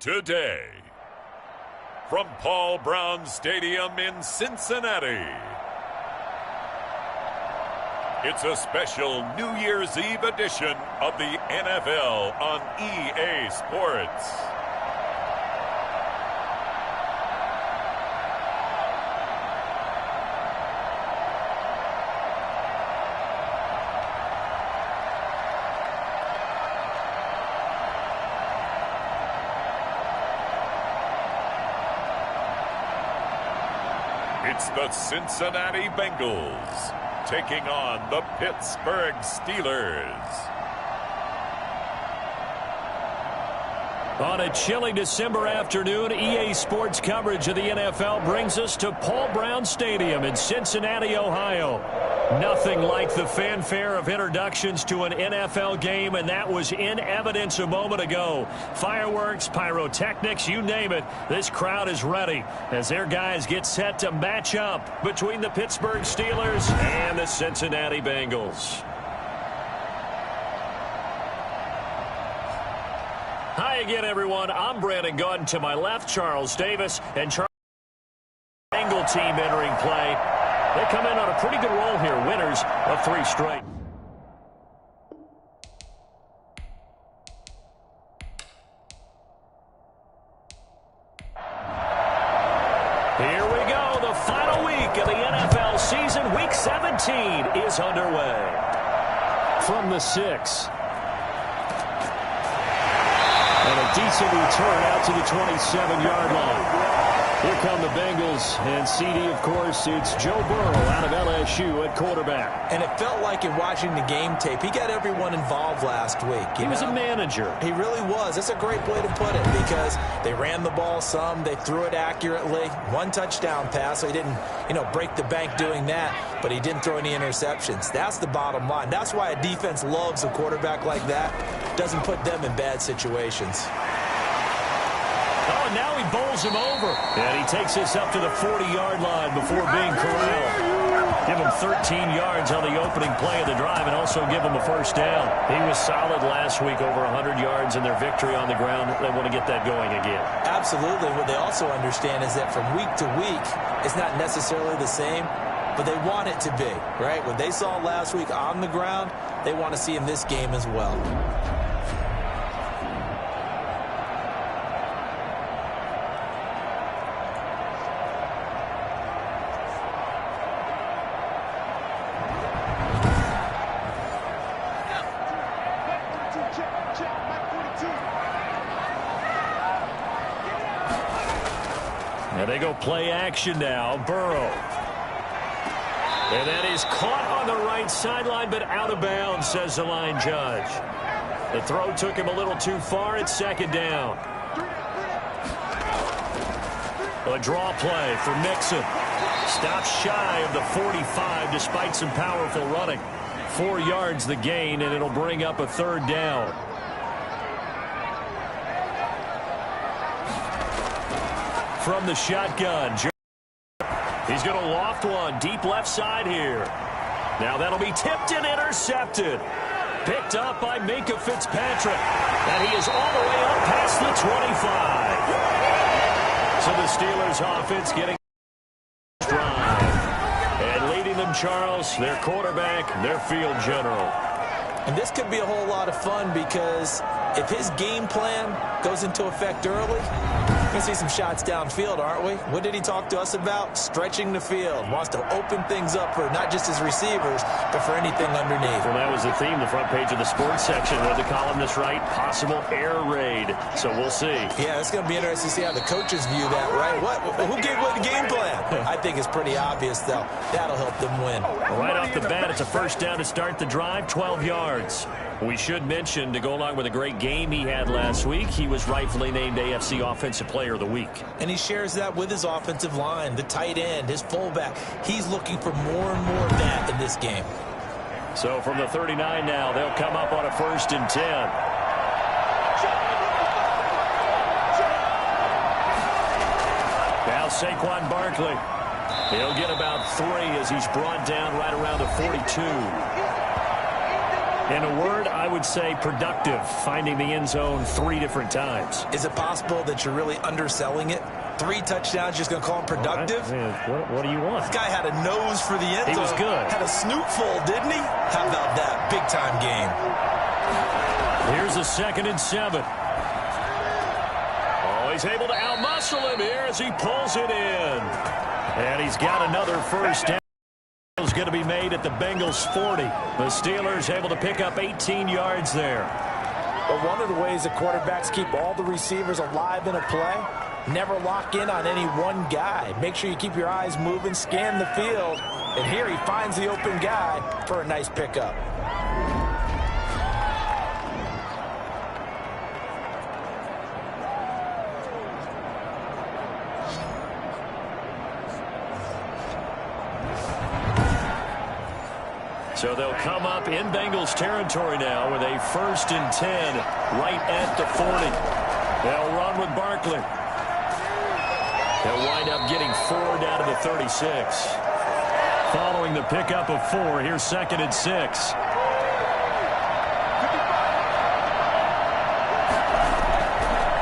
today. From Paul Brown Stadium in Cincinnati, it's a special New Year's Eve edition of the NFL on EA Sports. It's the Cincinnati Bengals taking on the Pittsburgh Steelers. On a chilly December afternoon, EA Sports coverage of the NFL brings us to Paul Brown Stadium in Cincinnati, Ohio. Nothing like the fanfare of introductions to an NFL game, and that was in evidence a moment ago. Fireworks, pyrotechnics, you name it. This crowd is ready as their guys get set to match up between the Pittsburgh Steelers and the Cincinnati Bengals. Hi again, everyone. I'm Brandon Gordon. To my left, Charles Davis, and Charles Bengal team entering play. They come in on a pretty good roll here, winners of 3 straight. Here we go. The final week of the NFL season. Week 17 is underway. From the 6. And a decent return out to the 27-yard line. Here come the Bengals, and CD, of course, it's Joe Burrow out of LSU at quarterback. And it felt like in watching the game tape, he got everyone involved last week. He was a manager. He really was. That's a great way to put it because they ran the ball some, they threw it accurately. 1 touchdown pass, so he didn't, break the bank doing that, but he didn't throw any interceptions. That's the bottom line. That's why a defense loves a quarterback like that. Doesn't put them in bad situations. Oh, and now he bowls him over. And he takes this up to the 40-yard line before being corralled. Give him 13 yards on the opening play of the drive and also give him a first down. He was solid last week, over 100 yards in their victory on the ground. They want to get that going again. Absolutely. What they also understand is that from week to week, it's not necessarily the same, but they want it to be, right? What they saw last week on the ground, they want to see in this game as well. And they go play action now. Burrow. And that is caught on the right sideline, but out of bounds, says the line judge. The throw took him a little too far. It's second down. A draw play for Mixon. Stops shy of the 45 despite some powerful running. 4 yards the gain, and it'll bring up a third down. From the shotgun, he's going to loft one deep left side here. Now that'll be tipped and intercepted. Picked up by Minkah Fitzpatrick. And he is all the way up past the 25. So the Steelers offense getting drive. And leading them, Charles, their quarterback, their field general. And this could be a whole lot of fun because if his game plan goes into effect early, we're going to see some shots downfield, aren't we? What did he talk to us about? Stretching the field. Wants to open things up for not just his receivers, but for anything underneath. Well, that was the theme, the front page of the sports section. Read the columnist right, possible air raid. So we'll see. Yeah, it's going to be interesting to see how the coaches view that, right? Who gave away the game plan? I think it's pretty obvious, though. That'll help them win. Right off the bat, it's a first down to start the drive, 12 yards. We should mention, to go along with a great game he had last week, he was rightfully named AFC Offensive Player of the Week. And he shares that with his offensive line, the tight end, his fullback. He's looking for more and more of that in this game. So from the 39 now, they'll come up on a 1st and 10. Now Saquon Barkley. He'll get about 3 as he's brought down right around the 42. In a word, I would say productive, finding the end zone 3 different times. Is it possible that you're really underselling it? 3 touchdowns, just going to call him productive? What do you want? This guy had a nose for the end zone. He was good. Had a snootful, didn't he? How about that? Big-time game. Here's a 2nd and 7. Oh, he's able to outmuscle him here as he pulls it in. And he's got another first down. Is going to be made at the Bengals 40. The Steelers able to pick up 18 yards there. But one of the ways that quarterbacks keep all the receivers alive in a play, never lock in on any one guy. Make sure you keep your eyes moving, scan the field, and here he finds the open guy for a nice pickup. So they'll come up in Bengals territory now with a 1st and 10 right at the 40. They'll run with Barkley. They'll wind up getting 4 down to the 36. Following the pickup of 4, here's 2nd and 6.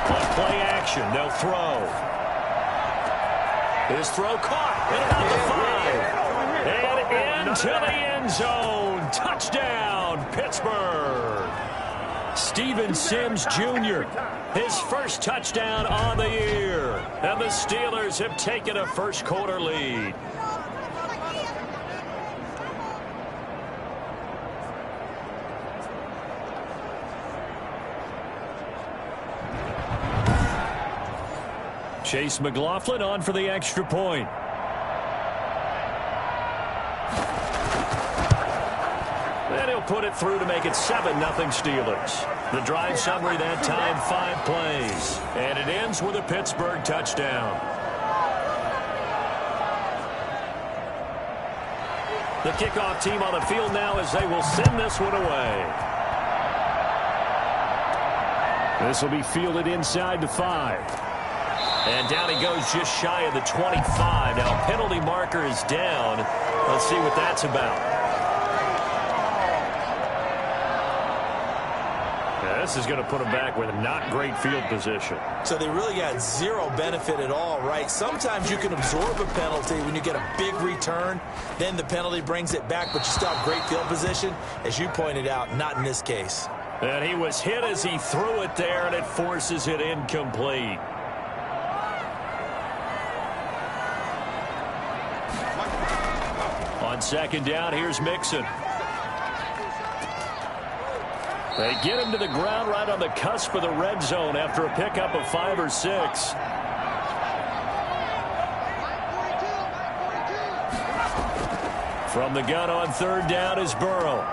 On play action, they'll throw. His throw caught at about the 5. And into the end zone. Touchdown, Pittsburgh. Steven Sims Jr., his first touchdown on the year. And the Steelers have taken a first-quarter lead. Chase McLaughlin on for the extra point. And he'll put it through to make it 7-0 Steelers. The drive summary that time, 5 plays. And it ends with a Pittsburgh touchdown. The kickoff team on the field now as they will send this one away. This will be fielded inside the 5. And down he goes just shy of the 25. Now penalty marker is down. Let's see what that's about. This is going to put him back with not great field position. So they really got zero benefit at all, right? Sometimes you can absorb a penalty when you get a big return. Then the penalty brings it back, but you still have great field position. As you pointed out, not in this case. And he was hit as he threw it there, and it forces it incomplete. On 2nd down, here's Mixon. They get him to the ground right on the cusp of the red zone after a pickup of 5 or 6. From the gun on 3rd down is Burrow.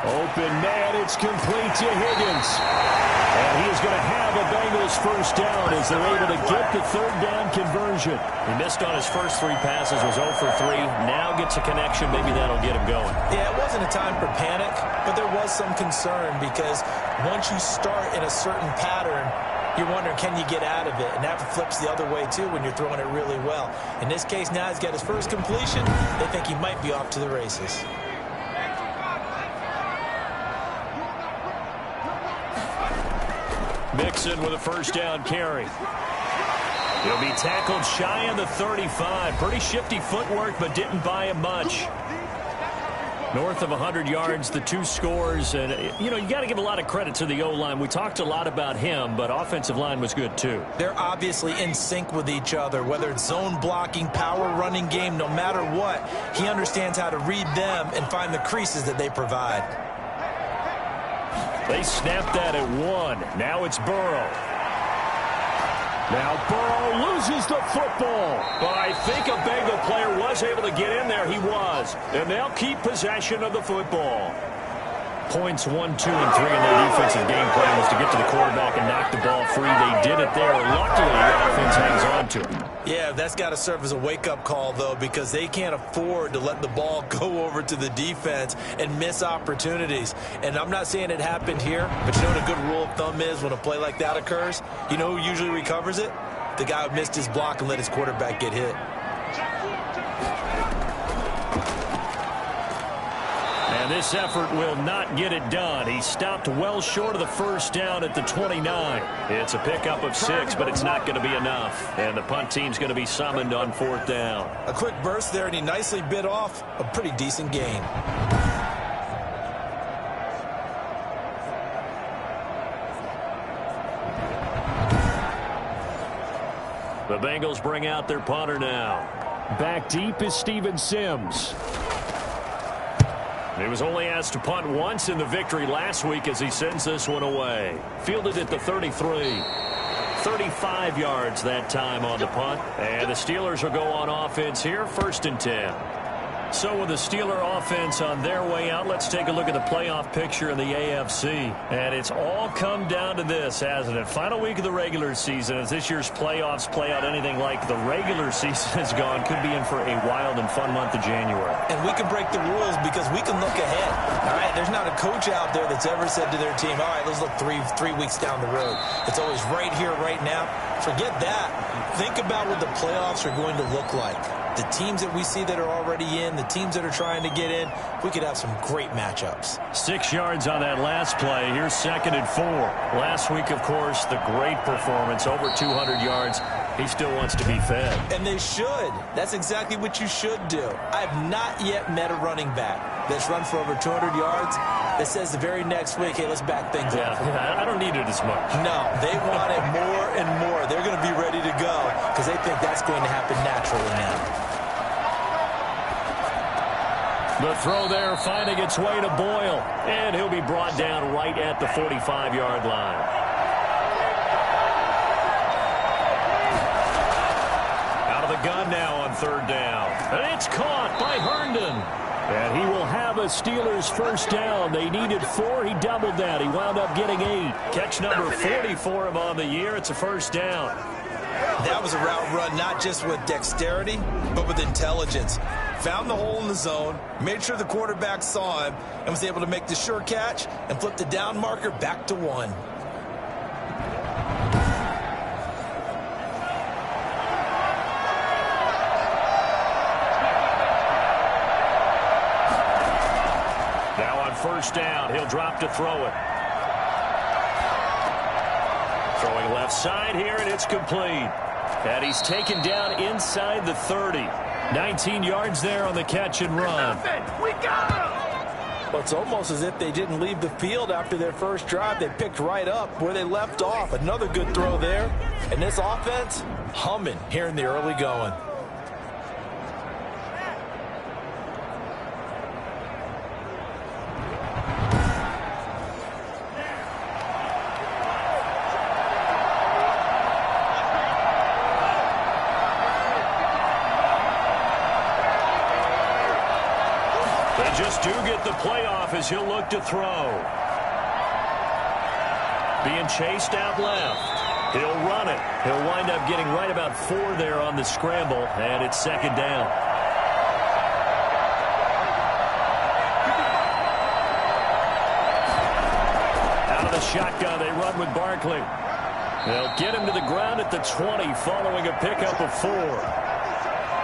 Open man, it's complete to Higgins. And he is going to have a Bengals first down as they're able to get the 3rd down conversion. He missed on his first 3 passes, was 0 for 3. Now gets a connection. Maybe that'll get him going. Yeah, it wasn't a time for panic, but there was some concern because once you start in a certain pattern, you're wondering, can you get out of it? And that flips the other way, too, when you're throwing it really well. In this case, now he's got his first completion. They think he might be off to the races. Mixon with a first down carry. He'll be tackled shy of the 35. Pretty shifty footwork, but didn't buy him much. North of 100 yards, the 2 scores. And, you know, you got to give a lot of credit to the O-line. We talked a lot about him, but offensive line was good, too. They're obviously in sync with each other, whether it's zone blocking, power running game, no matter what. He understands how to read them and find the creases that they provide. They snapped that at 1. Now it's Burrow. Now Burrow loses the football. But I think a Bengal player was able to get in there. He was. And they'll keep possession of the football. Points 1, 2, and 3 in their defensive game plan was to get to the quarterback and knock the ball free. They did it there. Luckily, the offense hangs on to it. Yeah, that's got to serve as a wake-up call, though, because they can't afford to let the ball go over to the defense and miss opportunities. And I'm not saying it happened here, but you know what a good rule of thumb is when a play like that occurs? You know who usually recovers it? The guy who missed his block and let his quarterback get hit. And This effort will not get it done. He stopped well short of the first down at the 29. It's a pickup of 6, but it's not going to be enough. And the punt team's going to be summoned on 4th down. A quick burst there, and he nicely bit off a pretty decent gain. The Bengals bring out their punter now. Back deep is Steven Sims. He was only asked to punt once in the victory last week as he sends this one away. Fielded at the 33. 35 yards that time on the punt. And the Steelers will go on offense here, 1st and 10. So with the Steeler offense on their way out, let's take a look at the playoff picture in the AFC. And it's all come down to this, hasn't it? Final week of the regular season. As this year's playoffs play out anything like the regular season has gone, could be in for a wild and fun month of January. And we can break the rules because we can look ahead. All right, there's not a coach out there that's ever said to their team, all right, let's look three weeks down the road. It's always right here, right now. Forget that. Think about what the playoffs are going to look like. The teams that we see that are already in, the teams that are trying to get in, we could have some great matchups. 6 yards on that last play. Here's 2nd and 4. Last week, of course, the great performance, over 200 yards. He still wants to be fed. And they should. That's exactly what you should do. I have not yet met a running back that's run for over 200 yards that says the very next week, hey, let's back things up. Yeah, I don't need it as much. No, they want it more and more. They're going to be ready to go because they think that's going to happen naturally now. The throw there finding its way to Boyle. And he'll be brought down right at the 45-yard line. Out of the gun now on 3rd down. And it's caught by Herndon. And he will have a Steelers 1st down. They needed 4. He doubled that. He wound up getting 8. Catch number 40 for him on the year. It's a 1st down. That was a route run not just with dexterity, but with intelligence. Found the hole in the zone, made sure the quarterback saw him, and was able to make the sure catch and flip the down marker back to 1. Now on 1st down, he'll drop to throw it. Throwing left side here, and it's complete. And he's taken down inside the 30. 19 yards there on the catch and run. We got him! Well, it's almost as if they didn't leave the field after their first drive. They picked right up where they left off. Another good throw there. And this offense, humming here in the early going. Just do get the playoff as he'll look to throw. Being chased out left. He'll run it. He'll wind up getting right about 4 there on the scramble, and it's 2nd down. Out of the shotgun, they run with Barkley. They'll get him to the ground at the 20 following a pickup of 4.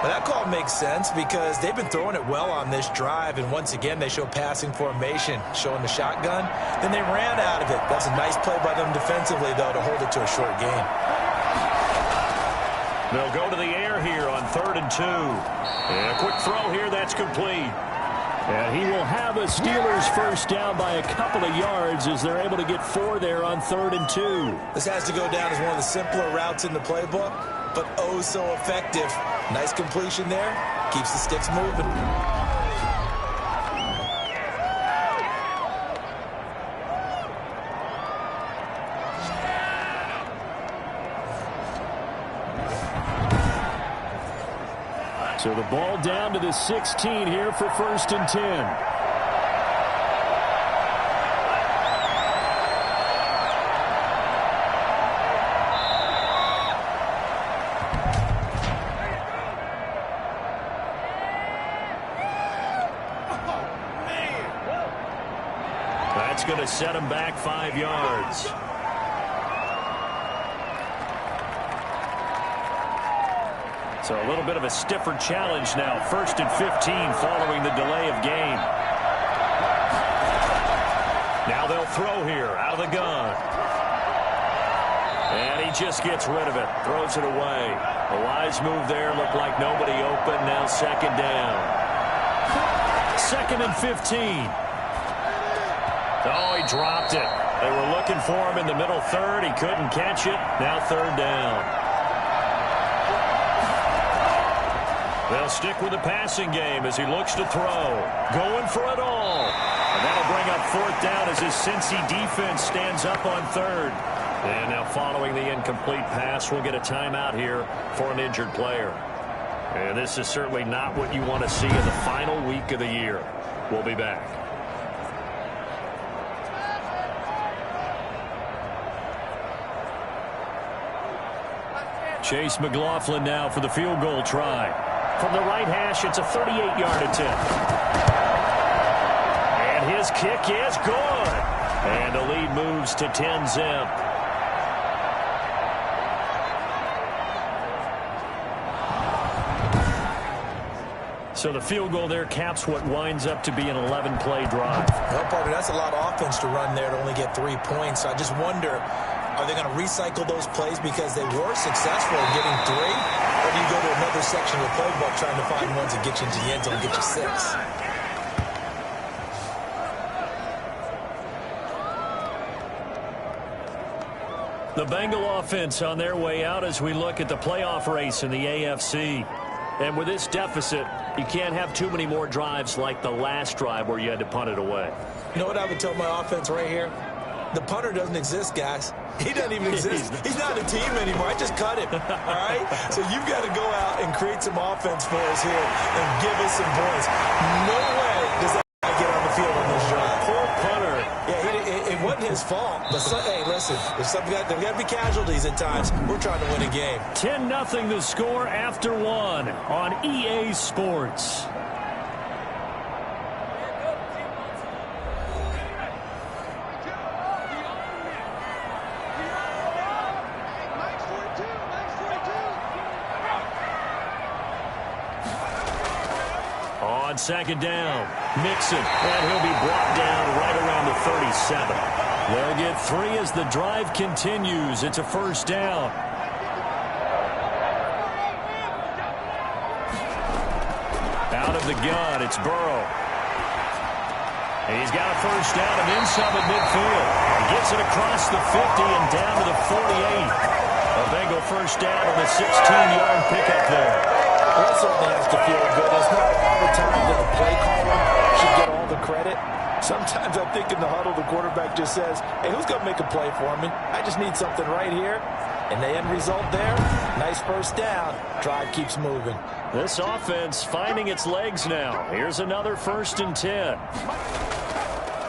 Well, that call makes sense because they've been throwing it well on this drive, and once again they show passing formation, showing the shotgun. Then they ran out of it. That's a nice play by them defensively, though, to hold it to a short gain. They'll go to the air here on 3rd and 2. And a quick throw here, that's complete. And he will have a Steelers 1st down by a couple of yards as they're able to get 4 there on 3rd and 2. This has to go down as one of the simpler routes in the playbook, but oh so effective. Nice completion there. Keeps the sticks moving. So the ball down to the 16 here for 1st and 10. That's going to set him back 5 yards. So a little bit of a stiffer challenge now. 1st and 15 following the delay of game. Now they'll throw here out of the gun. And he just gets rid of it. Throws it away. A wise move there. Looked like nobody open. Now second down. 2nd and 15. Oh, he dropped it. They were looking for him in the middle third. He couldn't catch it. Now third down. They'll stick with the passing game as he looks to throw. Going for it all. And that'll bring up fourth down as his Cincy defense stands up on third. And now following the incomplete pass, we'll get a timeout here for an injured player. And this is certainly not what you want to see in the final week of the year. We'll be back. Chase McLaughlin now for the field goal try. From the right hash, it's a 38-yard attempt. And his kick is good. And the lead moves to 10-zip. So the field goal there caps what winds up to be an 11-play drive. Well, partner, that's a lot of offense to run there to only get 3 points. I just wonder, are they going to recycle those plays because they were successful in getting 3? Or do you go to another section of the playbook trying to find ones that get you into the end zone and get you 6? The Bengal offense on their way out as we look at the playoff race in the AFC. And with this deficit, you can't have too many more drives like the last drive where you had to punt it away. You know what I would tell my offense right here? The punter doesn't exist, guys. He doesn't even exist. He's not a team anymore. I just cut him. All right? So you've got to go out and create some offense for us here and give us some points. No way does that guy get on the field on this drive. Poor punter. Yeah, it wasn't his fault. But hey, listen, there's got to be casualties at times. We're trying to win a game. 10-0 the score after 1 on EA Sports. On second down, Mixon, and he'll be brought down right around the 37. They'll get 3 as the drive continues. It's a first down. Out of the gun, it's Burrow. And he's got a first down and then some at midfield. He gets it across the 50 and down to the 48. A Bengal first down on the 16-yard pickup there. That certainly has to feel good. It's not all the time that the play caller should get all the credit. Sometimes I think in the huddle, the quarterback just says, hey, who's going to make a play for me? I just need something right here. And the end result there, nice first down. Drive keeps moving. This offense finding its legs now. Here's another 1st and 10.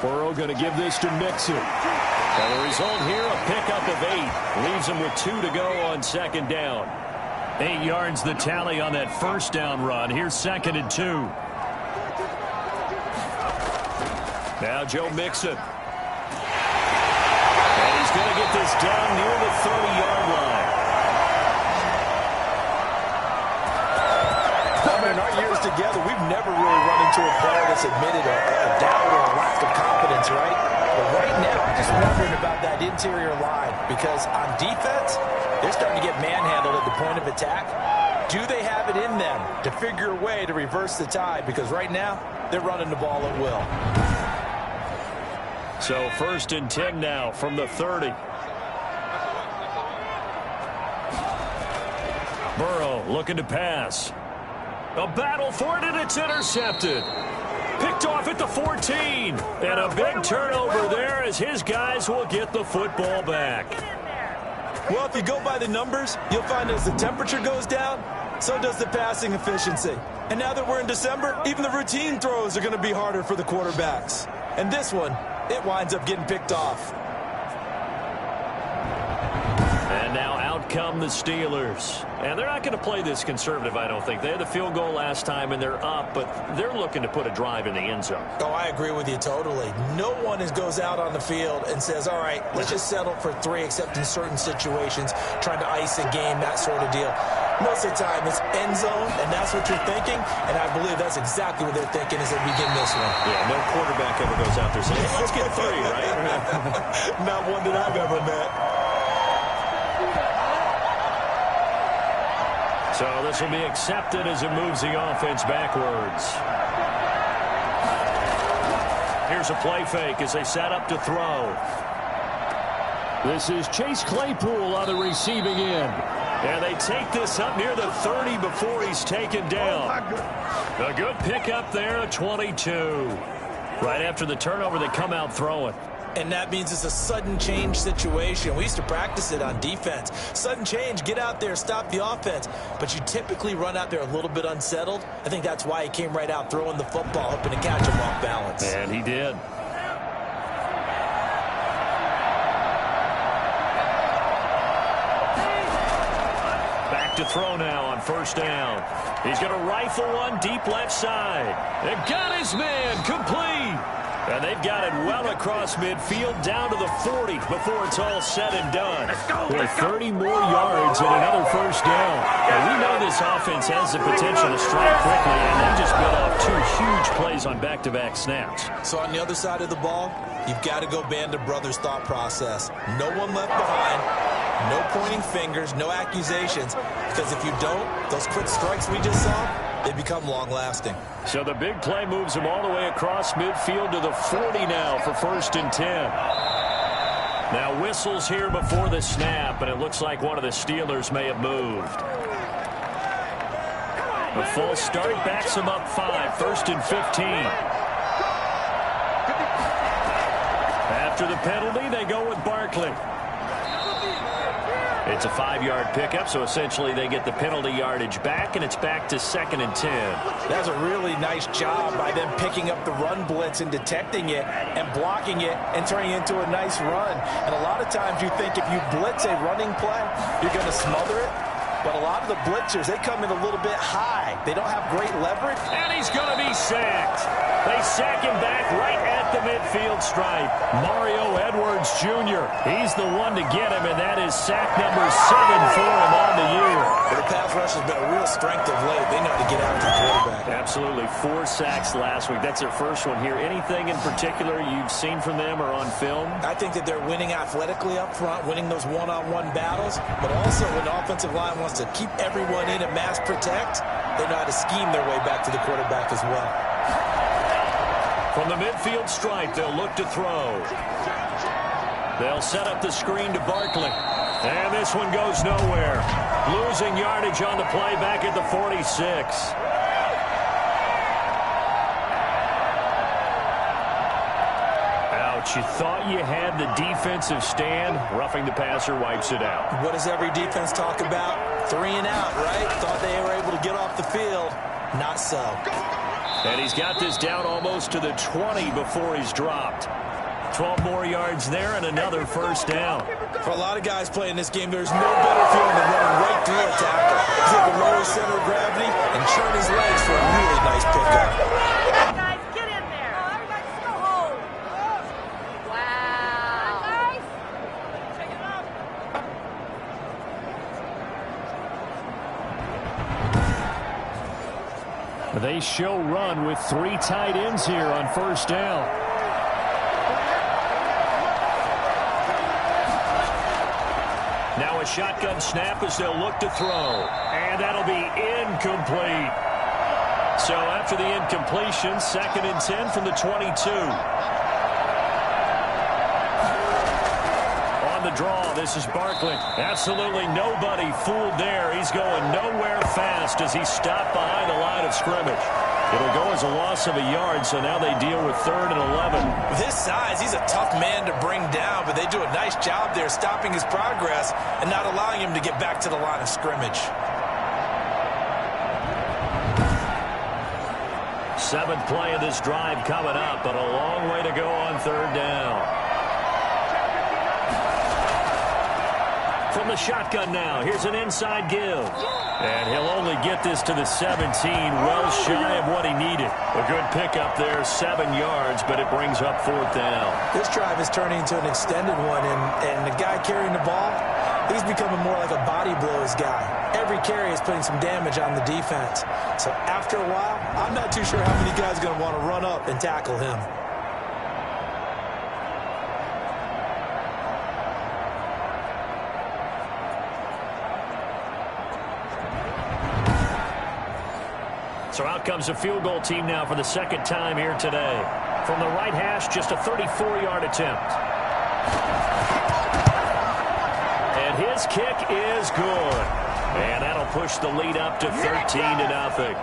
Burrow going to give this to Mixon. And the result here, a pickup of 8. Leaves him with 2 to go on second down. 8 yards the tally on that first down run. Here's 2nd and 2. Now Joe Mixon. And he's going to get this down near the 30-yard line. In our years together, we've never really run into a player that's admitted a doubt or a lack of confidence, right? But right now, I'm just wondering about that interior line because on defense, they're starting to get manhandled at the point of attack. Do they have it in them to figure a way to reverse the tide? Because right now, they're running the ball at will. So 1st and 10 now from the 30. Burrow looking to pass. A battle for it, and it's intercepted. Picked off at the 14. And a big turnover there as his guys will get the football back. Well, if you go by the numbers, you'll find as the temperature goes down, so does the passing efficiency. And now that we're in December, even the routine throws are going to be harder for the quarterbacks. And this one, it winds up getting picked off. And now out come the Steelers. And they're not going to play this conservative, I don't think. They had the field goal last time, and they're up, but they're looking to put a drive in the end zone. Oh, I agree with you totally. No one goes out on the field and says, all right, let's just settle for 3, except in certain situations, trying to ice a game, that sort of deal. Most of the time, it's end zone, and that's what you're thinking, and I believe that's exactly what they're thinking as they begin this one. Yeah, no quarterback ever goes out there saying, hey, let's get 3, right? Not one that I've ever met. So this will be accepted as it moves the offense backwards. Here's a play fake as they set up to throw. This is Chase Claypool on the receiving end. And they take this up near the 30 before he's taken down. A good pickup there at 22. Right after the turnover, they come out throwing. And that means it's a sudden change situation. We used to practice it on defense. Sudden change, get out there, stop the offense. But you typically run out there a little bit unsettled. I think that's why he came right out throwing the football, hoping to catch him off balance. And he did. To throw now on first down. He's going to rifle one deep left side. They've got his man complete. And they've got it well across midfield down to the 40 before it's all said and done. With 30 more yards and another first down. Now, we know this offense has the potential to strike quickly, and they just bit off 2 huge plays on back-to-back snaps. So on the other side of the ball, you've got to go Band of Brothers thought process. No one left behind. No pointing fingers, no accusations, because if you don't, those quick strikes we just saw, they become long-lasting. So the big play moves him all the way across midfield to the 40 now for first and 10. Now whistles here before the snap, and it looks like one of the Steelers may have moved. A false start backs him up 5, first and 15. After the penalty, they go with Barkley. It's a 5-yard pickup, so essentially they get the penalty yardage back, and it's back to 2nd and 10. That's a really nice job by them picking up the run blitz and detecting it and blocking it and turning it into a nice run. And a lot of times you think if you blitz a running play, you're going to smother it. But a lot of the blitzers, they come in a little bit high. They don't have great leverage. And he's going to be sacked. They sack him back right at the midfield stripe. Mario Edwards Jr. He's the one to get him, and that is sack number 7 for him on the year. But the pass rush has been a real strength of late. They know how to get after the quarterback. Absolutely. 4 sacks last week. That's their first one here. Anything in particular you've seen from them or on film? I think that they're winning athletically up front, winning those one-on-one battles, but also when the offensive line wants to keep everyone in and mass protect, they know how to scheme their way back to the quarterback as well. From the midfield stripe, they'll look to throw. They'll set up the screen to Barkley. And this one goes nowhere. Losing yardage on the play back at the 46. You thought you had the defensive stand. Roughing the passer wipes it out. What does every defense talk about? 3 and out, right? Thought they were able to get off the field. Not so. And he's got this down almost to the 20 before he's dropped. 12 more yards there and another first down. For a lot of guys playing this game, there's no better feeling than running right through a tackle. He's at the lower center of gravity and churn his legs for a really nice pickup. They show run with 3 tight ends here on first down. Now a shotgun snap as they'll look to throw. And that'll be incomplete. So after the incompletion, 2nd and 10 from the 22. The draw. This is Barkley. Absolutely nobody fooled there. He's going nowhere fast as he's stopped behind the line of scrimmage. It'll go as a loss of a yard, so now they deal with 3rd and 11. With his size, he's a tough man to bring down, but they do a nice job there stopping his progress and not allowing him to get back to the line of scrimmage. 7th play of this drive coming up, but a long way to go on 3rd down. From the shotgun now, here's an inside give. And he'll only get this to the 17, well shy of what he needed. A good pickup there, 7 yards, but it brings up 4th down. This drive is turning into an extended one, and the guy carrying the ball, he's becoming more like a body blows guy. Every carry is putting some damage on the defense. So after a while, I'm not too sure how many guys are going to want to run up and tackle him. So out comes a field goal team now for the second time here today. From the right hash, just a 34-yard attempt. And his kick is good. And that'll push the lead up to 13-0.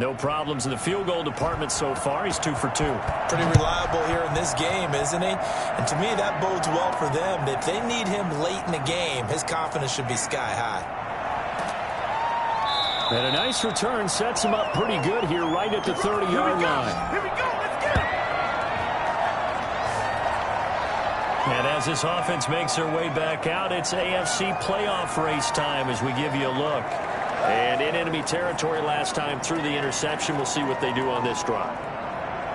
No problems in the field goal department so far. He's 2 for 2. Pretty reliable here in this game, isn't he? And to me, that bodes well for them. If they need him late in the game, his confidence should be sky high. And a nice return sets him up pretty good here right at the 30-yard line. Here we go. Let's get him. And as this offense makes their way back out, it's AFC playoff race time as we give you a look. And in enemy territory last time through the interception. We'll see what they do on this drive.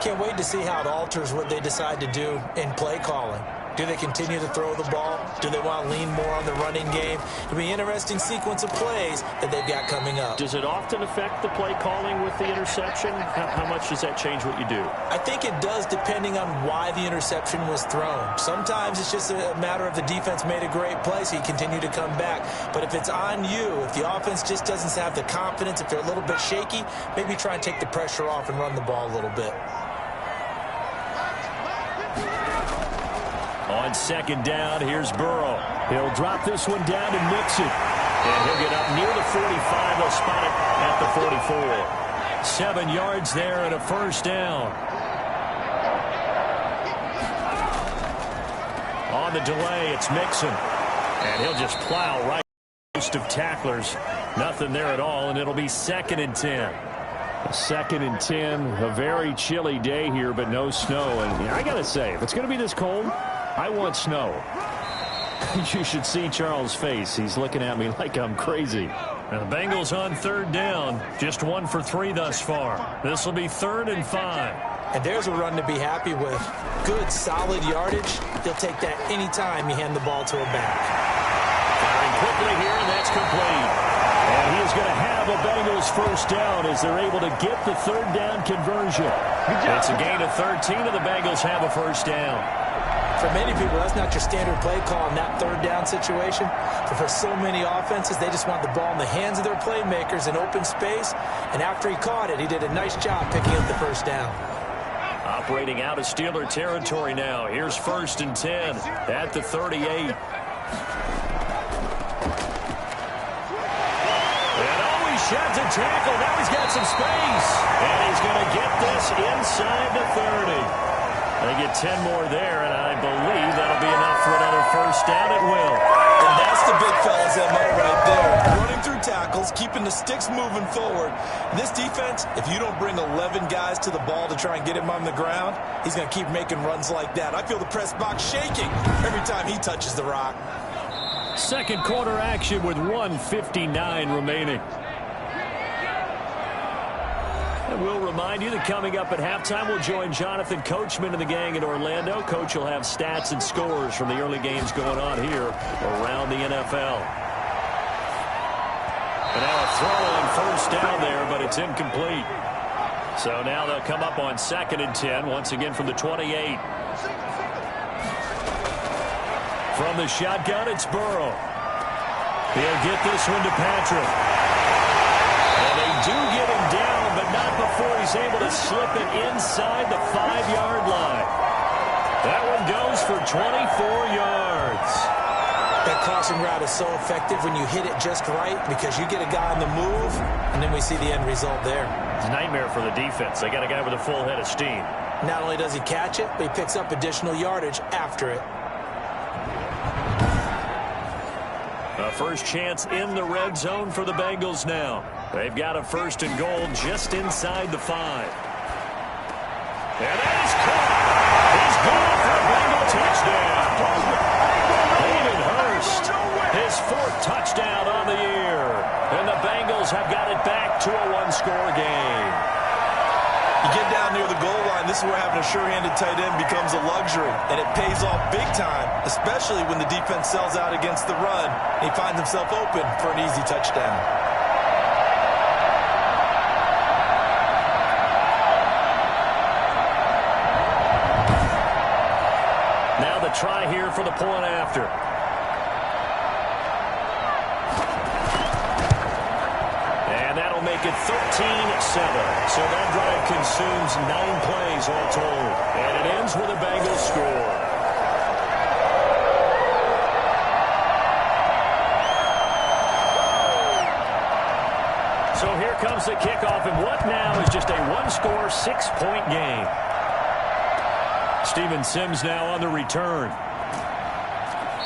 Can't wait to see how it alters what they decide to do in play calling. Do they continue to throw the ball? Do they want to lean more on the running game? It'll be an interesting sequence of plays that they've got coming up. Does it often affect the play calling with the interception? How much does that change what you do? I think it does depending on why the interception was thrown. Sometimes it's just a matter of the defense made a great play, so you continue to come back. But if it's on you, if the offense just doesn't have the confidence, if they're a little bit shaky, maybe try and take the pressure off and run the ball a little bit. On second down, here's Burrow. He'll drop this one down and mix it. And he'll get up near the 45. They'll spot it at the 44. 7 yards there and a first down. On the delay, it's Mixon. And he'll just plow right most of tacklers. Nothing there at all, and it'll be 2nd and 10. 2nd and 10, a very chilly day here, but no snow. And I got to say, if it's going to be this cold, I want snow. You should see Charles' face. He's looking at me like I'm crazy. And the Bengals on 3rd down. Just 1 for 3 thus far. This will be 3rd and 5. And there's a run to be happy with. Good, solid yardage. He'll take that anytime you hand the ball to a back. Firing quickly here, and that's complete. And he is going to have a Bengals first down as they're able to get the 3rd down conversion. It's a gain of 13, and the Bengals have a first down. For many people, that's not your standard play call in that 3rd down situation. But for so many offenses, they just want the ball in the hands of their playmakers in open space. And after he caught it, he did a nice job picking up the first down. Operating out of Steeler territory now. Here's 1st and 10 at the 38. Sheds a tackle. Now he's got some space. And he's going to get this inside the 30. They get 10 more there, and I believe that'll be enough for another first down. It will. And that's the big fella's MO right there. Running through tackles, keeping the sticks moving forward. This defense, if you don't bring 11 guys to the ball to try and get him on the ground, he's going to keep making runs like that. I feel the press box shaking every time he touches the rock. Second quarter action with 1:59 remaining. And we'll remind you that coming up at halftime, we'll join Jonathan Coachman and the gang in Orlando. Coach will have stats and scores from the early games going on here around the NFL. And now a throw on first down there, but it's incomplete. So now they'll come up on 2nd and 10, once again from the 28. From the shotgun, it's Burrow. He'll get this one to Patrick. And they do get him down, but not before he's able to slip it inside the 5-yard line. That one goes for 24 yards. That crossing route is so effective when you hit it just right because you get a guy on the move, and then we see the end result there. It's a nightmare for the defense. They got a guy with a full head of steam. Not only does he catch it, but he picks up additional yardage after it. A first chance in the red zone for the Bengals now. They've got a 1st and goal just inside the 5. And that is caught. He's going for a Bengal touchdown. David Hurst, his 4th touchdown on the year. And the Bengals have got it back to a 1-score game. You get down near the goal line, this is where having a sure-handed tight end becomes a luxury, and it pays off big time, especially when the defense sells out against the run, and he finds himself open for an easy touchdown. Now the try here for the point after. And that'll make it 13-7. So that drive consumes 9 plays all told. And it ends with a Bengals score. So here comes the kickoff, and what now is just a one-score, 6-point game. Steven Sims now on the return.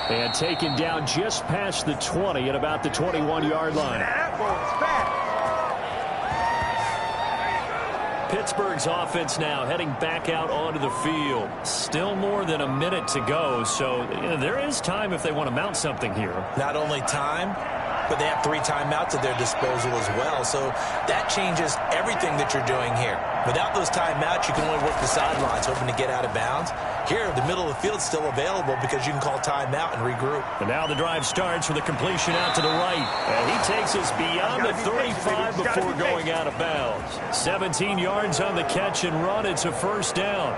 And taken down just past the 20 at about the 21-yard line. Pittsburgh's offense now heading back out onto the field. Still more than a minute to go, so there is time if they want to mount something here. Not only time, but they have 3 timeouts at their disposal as well. So that changes everything that you're doing here. Without those timeouts, you can only work the sidelines, hoping to get out of bounds. Here, the middle of the field's still available because you can call timeout and regroup. And now the drive starts with a completion out to the right. And he takes us beyond the 35 before going out of bounds. 17 yards on the catch and run. It's a first down.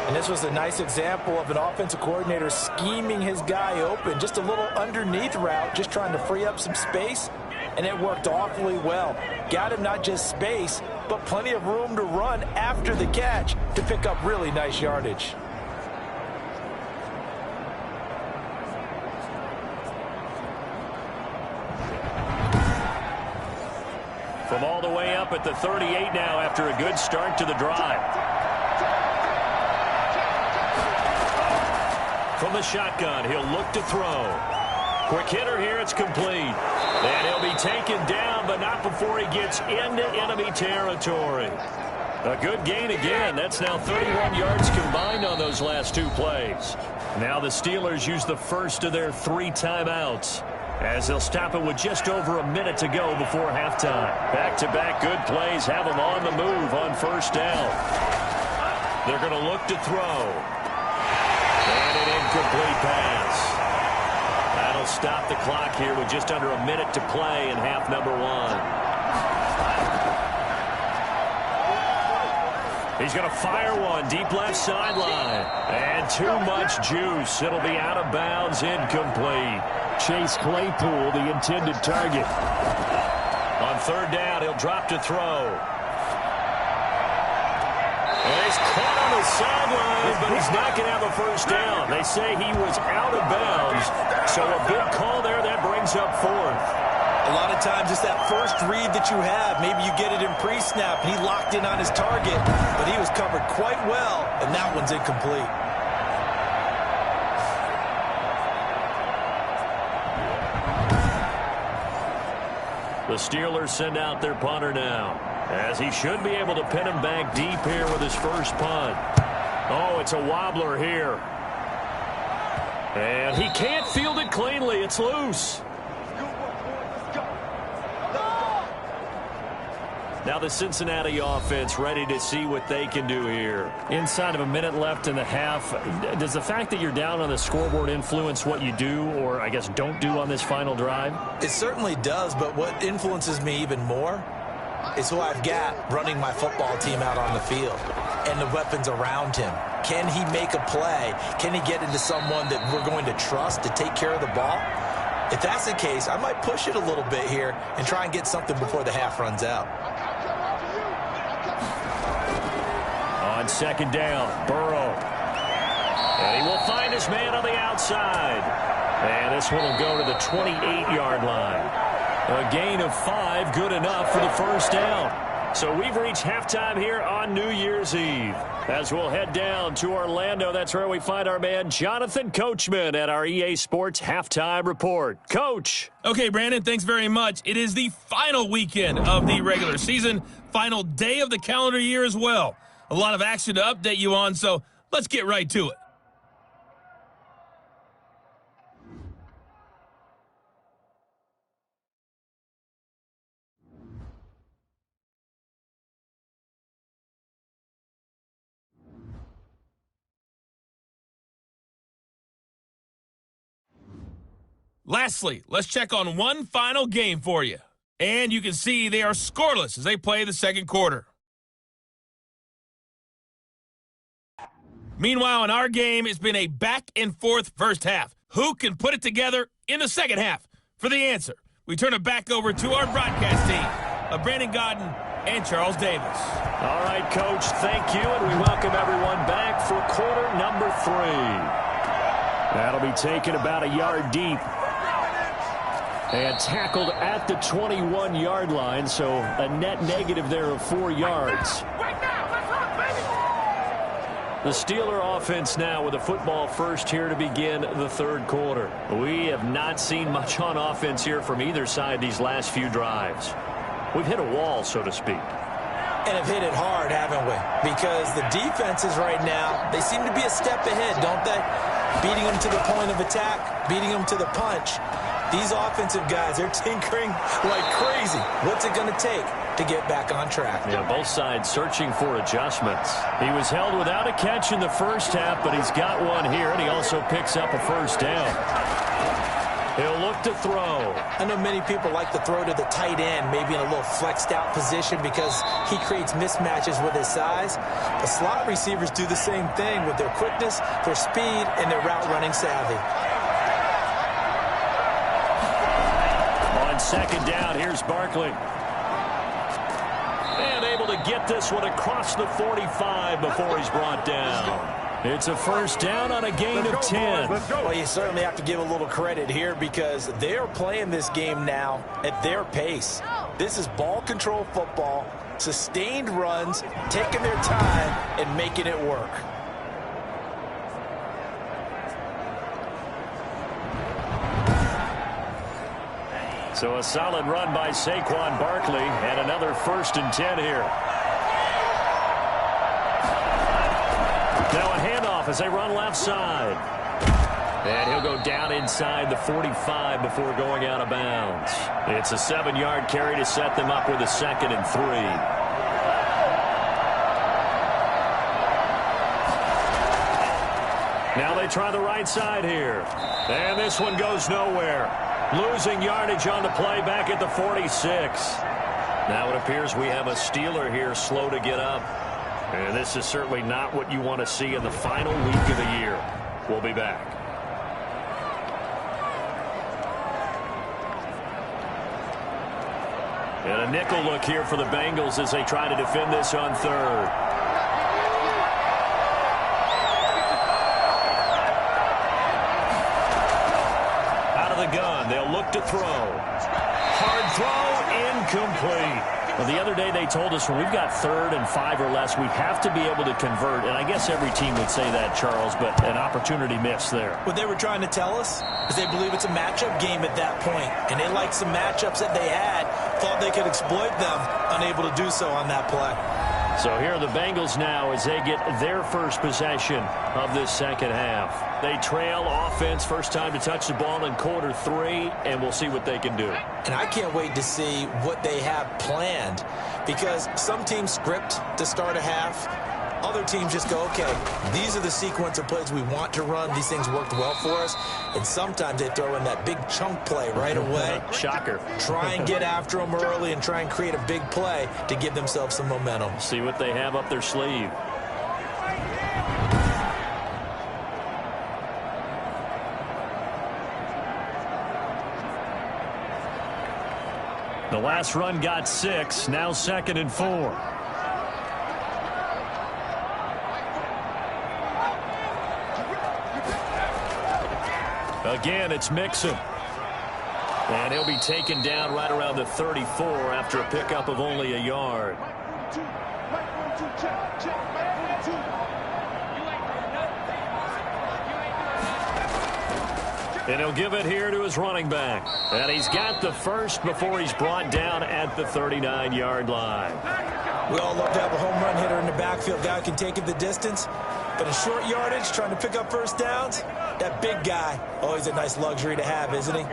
And this was a nice example of an offensive coordinator scheming his guy open. Just a little underneath route, just trying to free up some space, and it worked awfully well. Got him not just space, but plenty of room to run after the catch to pick up really nice yardage. From all the way up at the 38 now after a good start to the drive. From the shotgun, he'll look to throw. Quick hitter here, it's complete. And he'll be taken down, but not before he gets into enemy territory. A good gain again. That's now 31 yards combined on those last 2 plays. Now the Steelers use the first of their 3 timeouts, as they'll stop it with just over a minute to go before halftime. Back-to-back good plays have them on the move on first down. They're going to look to throw. And an incomplete pass. That'll stop the clock here with just under a minute to play in half number 1. He's going to fire one deep left sideline. And too much juice. It'll be out of bounds, incomplete. Chase Claypool, the intended target. On third down, he'll drop to throw. And he's caught on the sideline, but he's not going to have a first down. They say he was out of bounds, so a big call there that brings up 4th. A lot of times it's that first read that you have. Maybe you get it in pre-snap, and he locked in on his target, but he was covered quite well, and that one's incomplete. The Steelers send out their punter now, as he should be able to pin him back deep here with his first punt. Oh, it's a wobbler here. And he can't field it cleanly. It's loose. Now the Cincinnati offense ready to see what they can do here. Inside of a minute left in the half, does the fact that you're down on the scoreboard influence what you do, or I guess don't do on this final drive? It certainly does, but what influences me even more is who I've got running my football team out on the field and the weapons around him. Can he make a play? Can he get into someone that we're going to trust to take care of the ball? If that's the case, I might push it a little bit here and try and get something before the half runs out. On second down, Burrow. And he will find his man on the outside. And this one will go to the 28-yard line. A gain of 5, good enough for the first down. So we've reached halftime here on New Year's Eve. As we'll head down to Orlando, that's where we find our man Jonathan Coachman at our EA Sports Halftime Report. Coach. Okay, Brandon, thanks very much. It is the final weekend of the regular season, final day of the calendar year as well. A lot of action to update you on, so let's get right to it. Lastly, let's check on one final game for you. And you can see they are scoreless as they play the second quarter. Meanwhile, in our game, it's been a back-and-forth first half. Who can put it together in the second half? For the answer, we turn it back over to our broadcast team of Brandon Godden and Charles Davis. All right, Coach, thank you, and we welcome everyone back for quarter number 3. That'll be taken about a yard deep. And tackled at the 21-yard line, so a net negative there of 4 yards. The Steeler offense now with a football first here to begin the third quarter. We have not seen much on offense here from either side these last few drives. We've hit a wall, so to speak. And have hit it hard, haven't we? Because the defenses right now, they seem to be a step ahead, don't they? Beating them to the point of attack, beating them to the punch. These offensive guys, they're tinkering like crazy. What's it going to take to get back on track? Yeah, both sides searching for adjustments. He was held without a catch in the first half, but he's got one here, and he also picks up a first down. He'll look to throw. I know many people like to throw to the tight end, maybe in a little flexed out position because he creates mismatches with his size. But slot receivers do the same thing with their quickness, their speed, and their route running savvy. On second down, here's Barkley. And able to get this one across the 45 before he's brought down. It's a first down on a gain of 10. Well, you certainly have to give a little credit here because they're playing this game now at their pace. This is ball control football, sustained runs, taking their time and making it work. So a solid run by Saquon Barkley and another 1st and 10 here. Now a handoff as they run left side. And he'll go down inside the 45 before going out of bounds. It's a 7-yard carry to set them up with a 2nd and 3. Now they try the right side here. And this one goes nowhere. Losing yardage on the play back at the 46. Now it appears we have a Steeler here slow to get up. And this is certainly not what you want to see in the final week of the year. We'll be back. And a nickel look here for the Bengals as they try to defend this on third. Out of the gun, they'll look to throw. Hard throw, incomplete. Well, the other day they told us when we've got 3rd and 5 or less, we have to be able to convert. And I guess every team would say that, Charles, but an opportunity missed there. What they were trying to tell us is they believe it's a matchup game at that point. And they liked some matchups that they had, thought they could exploit them, unable to do so on that play. So here are the Bengals now as they get their first possession of this second half. They trail offense, first time to touch the ball in quarter 3, and we'll see what they can do. And I can't wait to see what they have planned because some teams script to start a half. Other teams just go, okay, these are the sequence of plays we want to run. These things worked well for us. And sometimes they throw in that big chunk play right away. Shocker. Try and get after them early and try and create a big play to give themselves some momentum. See what they have up their sleeve. The last run got 6, now 2nd and 4. Again, it's Mixon. And he'll be taken down right around the 34 after a pickup of only a yard. And he'll give it here to his running back. And he's got the first before he's brought down at the 39-yard line. We all love to have a home run hitter in the backfield. Guy can take it the distance. But in short yardage, trying to pick up first downs, that big guy, always a nice luxury to have, isn't he?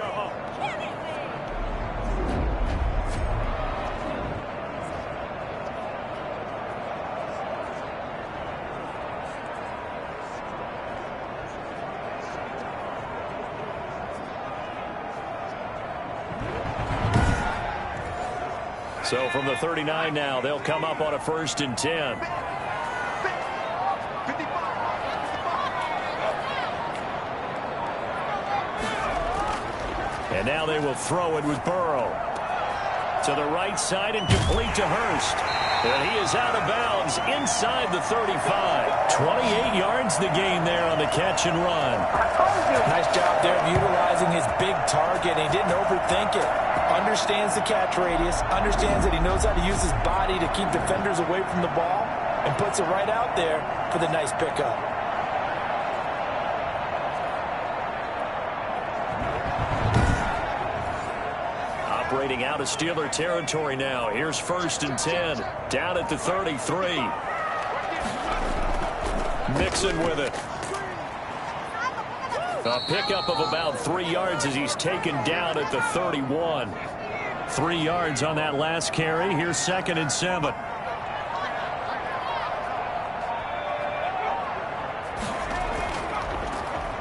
So from the 39 now, they'll come up on a 1st and 10. And now they will throw it with Burrow. To the right side and complete to Hurst. And he is out of bounds inside the 35. 28 yards the gain there on the catch and run. Nice job there of utilizing his big target. He didn't overthink it. Understands the catch radius. Understands that he knows how to use his body to keep defenders away from the ball. And puts it right out there for the nice pickup. Operating out of Steeler territory now. Here's 1st and 10. Down at the 33. Mixon with it. A pickup of about 3 yards as he's taken down at the 31. 3 yards on that last carry. Here's 2nd and 7.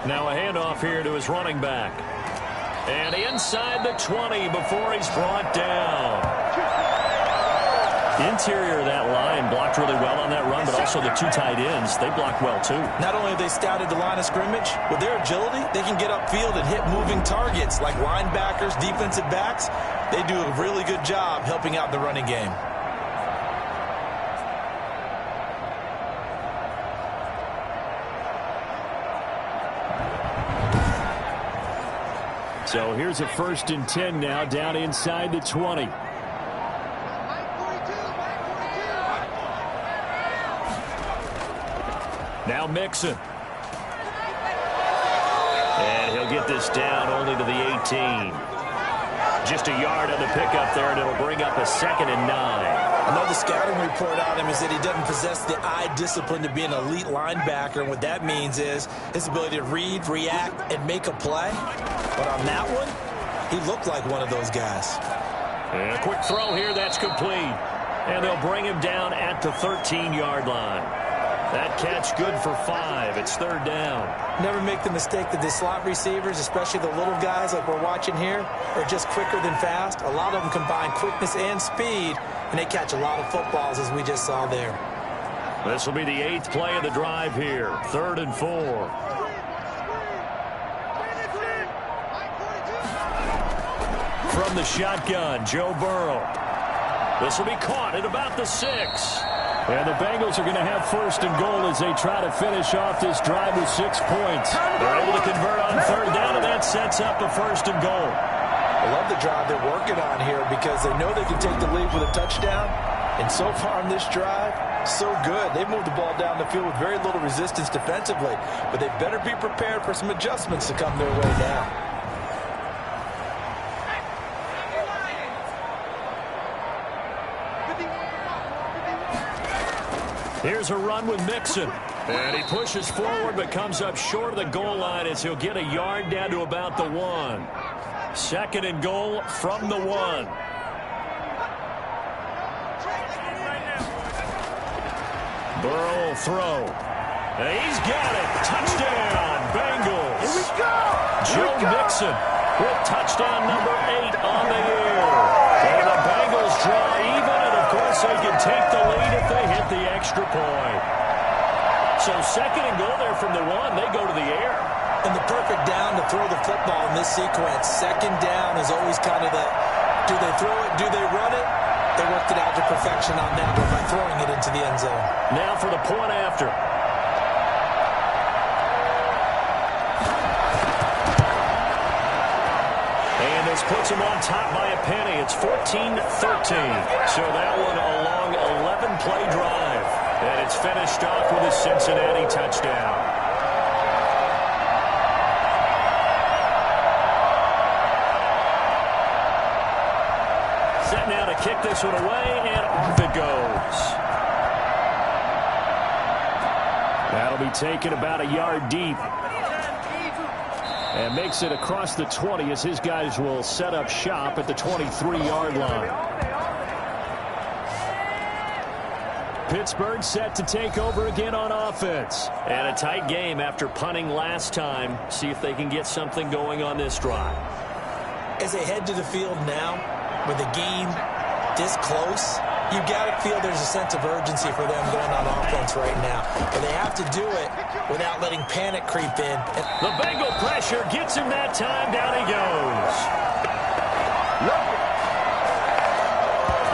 Now a handoff here to his running back. And inside the 20 before he's brought down. Interior of that line blocked really well on that run, but also the 2 tight ends, they blocked well too. Not only have they scouted the line of scrimmage, with their agility, they can get upfield and hit moving targets like linebackers, defensive backs. They do a really good job helping out the running game. So here's a 1st and 10 now, down inside the 20. Now Mixon. And he'll get this down only to the 18. Just a yard on the pickup there, and it'll bring up a 2nd and 9. Another scouting report on him is that he doesn't possess the eye discipline to be an elite linebacker. And what that means is his ability to read, react, and make a play. But on that one, he looked like one of those guys. And a quick throw here, that's complete. And they'll bring him down at the 13-yard line. That catch good for 5. It's 3rd down. Never make the mistake that the slot receivers, especially the little guys like we're watching here, are just quicker than fast. A lot of them combine quickness and speed, and they catch a lot of footballs, as we just saw there. This will be the 8th play of the drive here. 3rd and 4. From the shotgun, Joe Burrow. This will be caught at about the 6. And the Bengals are going to have 1st and goal as they try to finish off this drive with 6 points. They're able to convert on 3rd down, and that sets up a 1st and goal. I love the drive they're working on here because they know they can take the lead with a touchdown. And so far on this drive, so good. They've moved the ball down the field with very little resistance defensively. But they better be prepared for some adjustments to come their way now. Here's a run with Mixon. And he pushes forward but comes up short of the goal line as he'll get a yard down to about the 1. 2nd and goal from the 1. Burrow will throw. And he's got it. Touchdown, Bengals. Here we go. Joe Mixon with touchdown number 8 on the year. And the Bengals draw even, and of course they can take the lead if they hit the extra point. So 2nd and goal there from the 1. They go to the air. And the perfect down to throw the football in this sequence. 2nd down is always kind of the, do they throw it, do they run it? They worked it out to perfection on that one by throwing it into the end zone. Now for the point after. And this puts him on top by a penny. It's 14-13. So that one a long 11-play drive. And it's finished off with a Cincinnati touchdown. Set now to kick this one away, and off it goes. That'll be taken about a yard deep. And makes it across the 20 as his guys will set up shop at the 23-yard line. Pittsburgh set to take over again on offense. And a tight game after punting last time. See if they can get something going on this drive. As they head to the field now, with the game this close, you got to feel there's a sense of urgency for them going on offense right now. And they have to do it without letting panic creep in. The Bengal pressure gets him that time. Down he goes.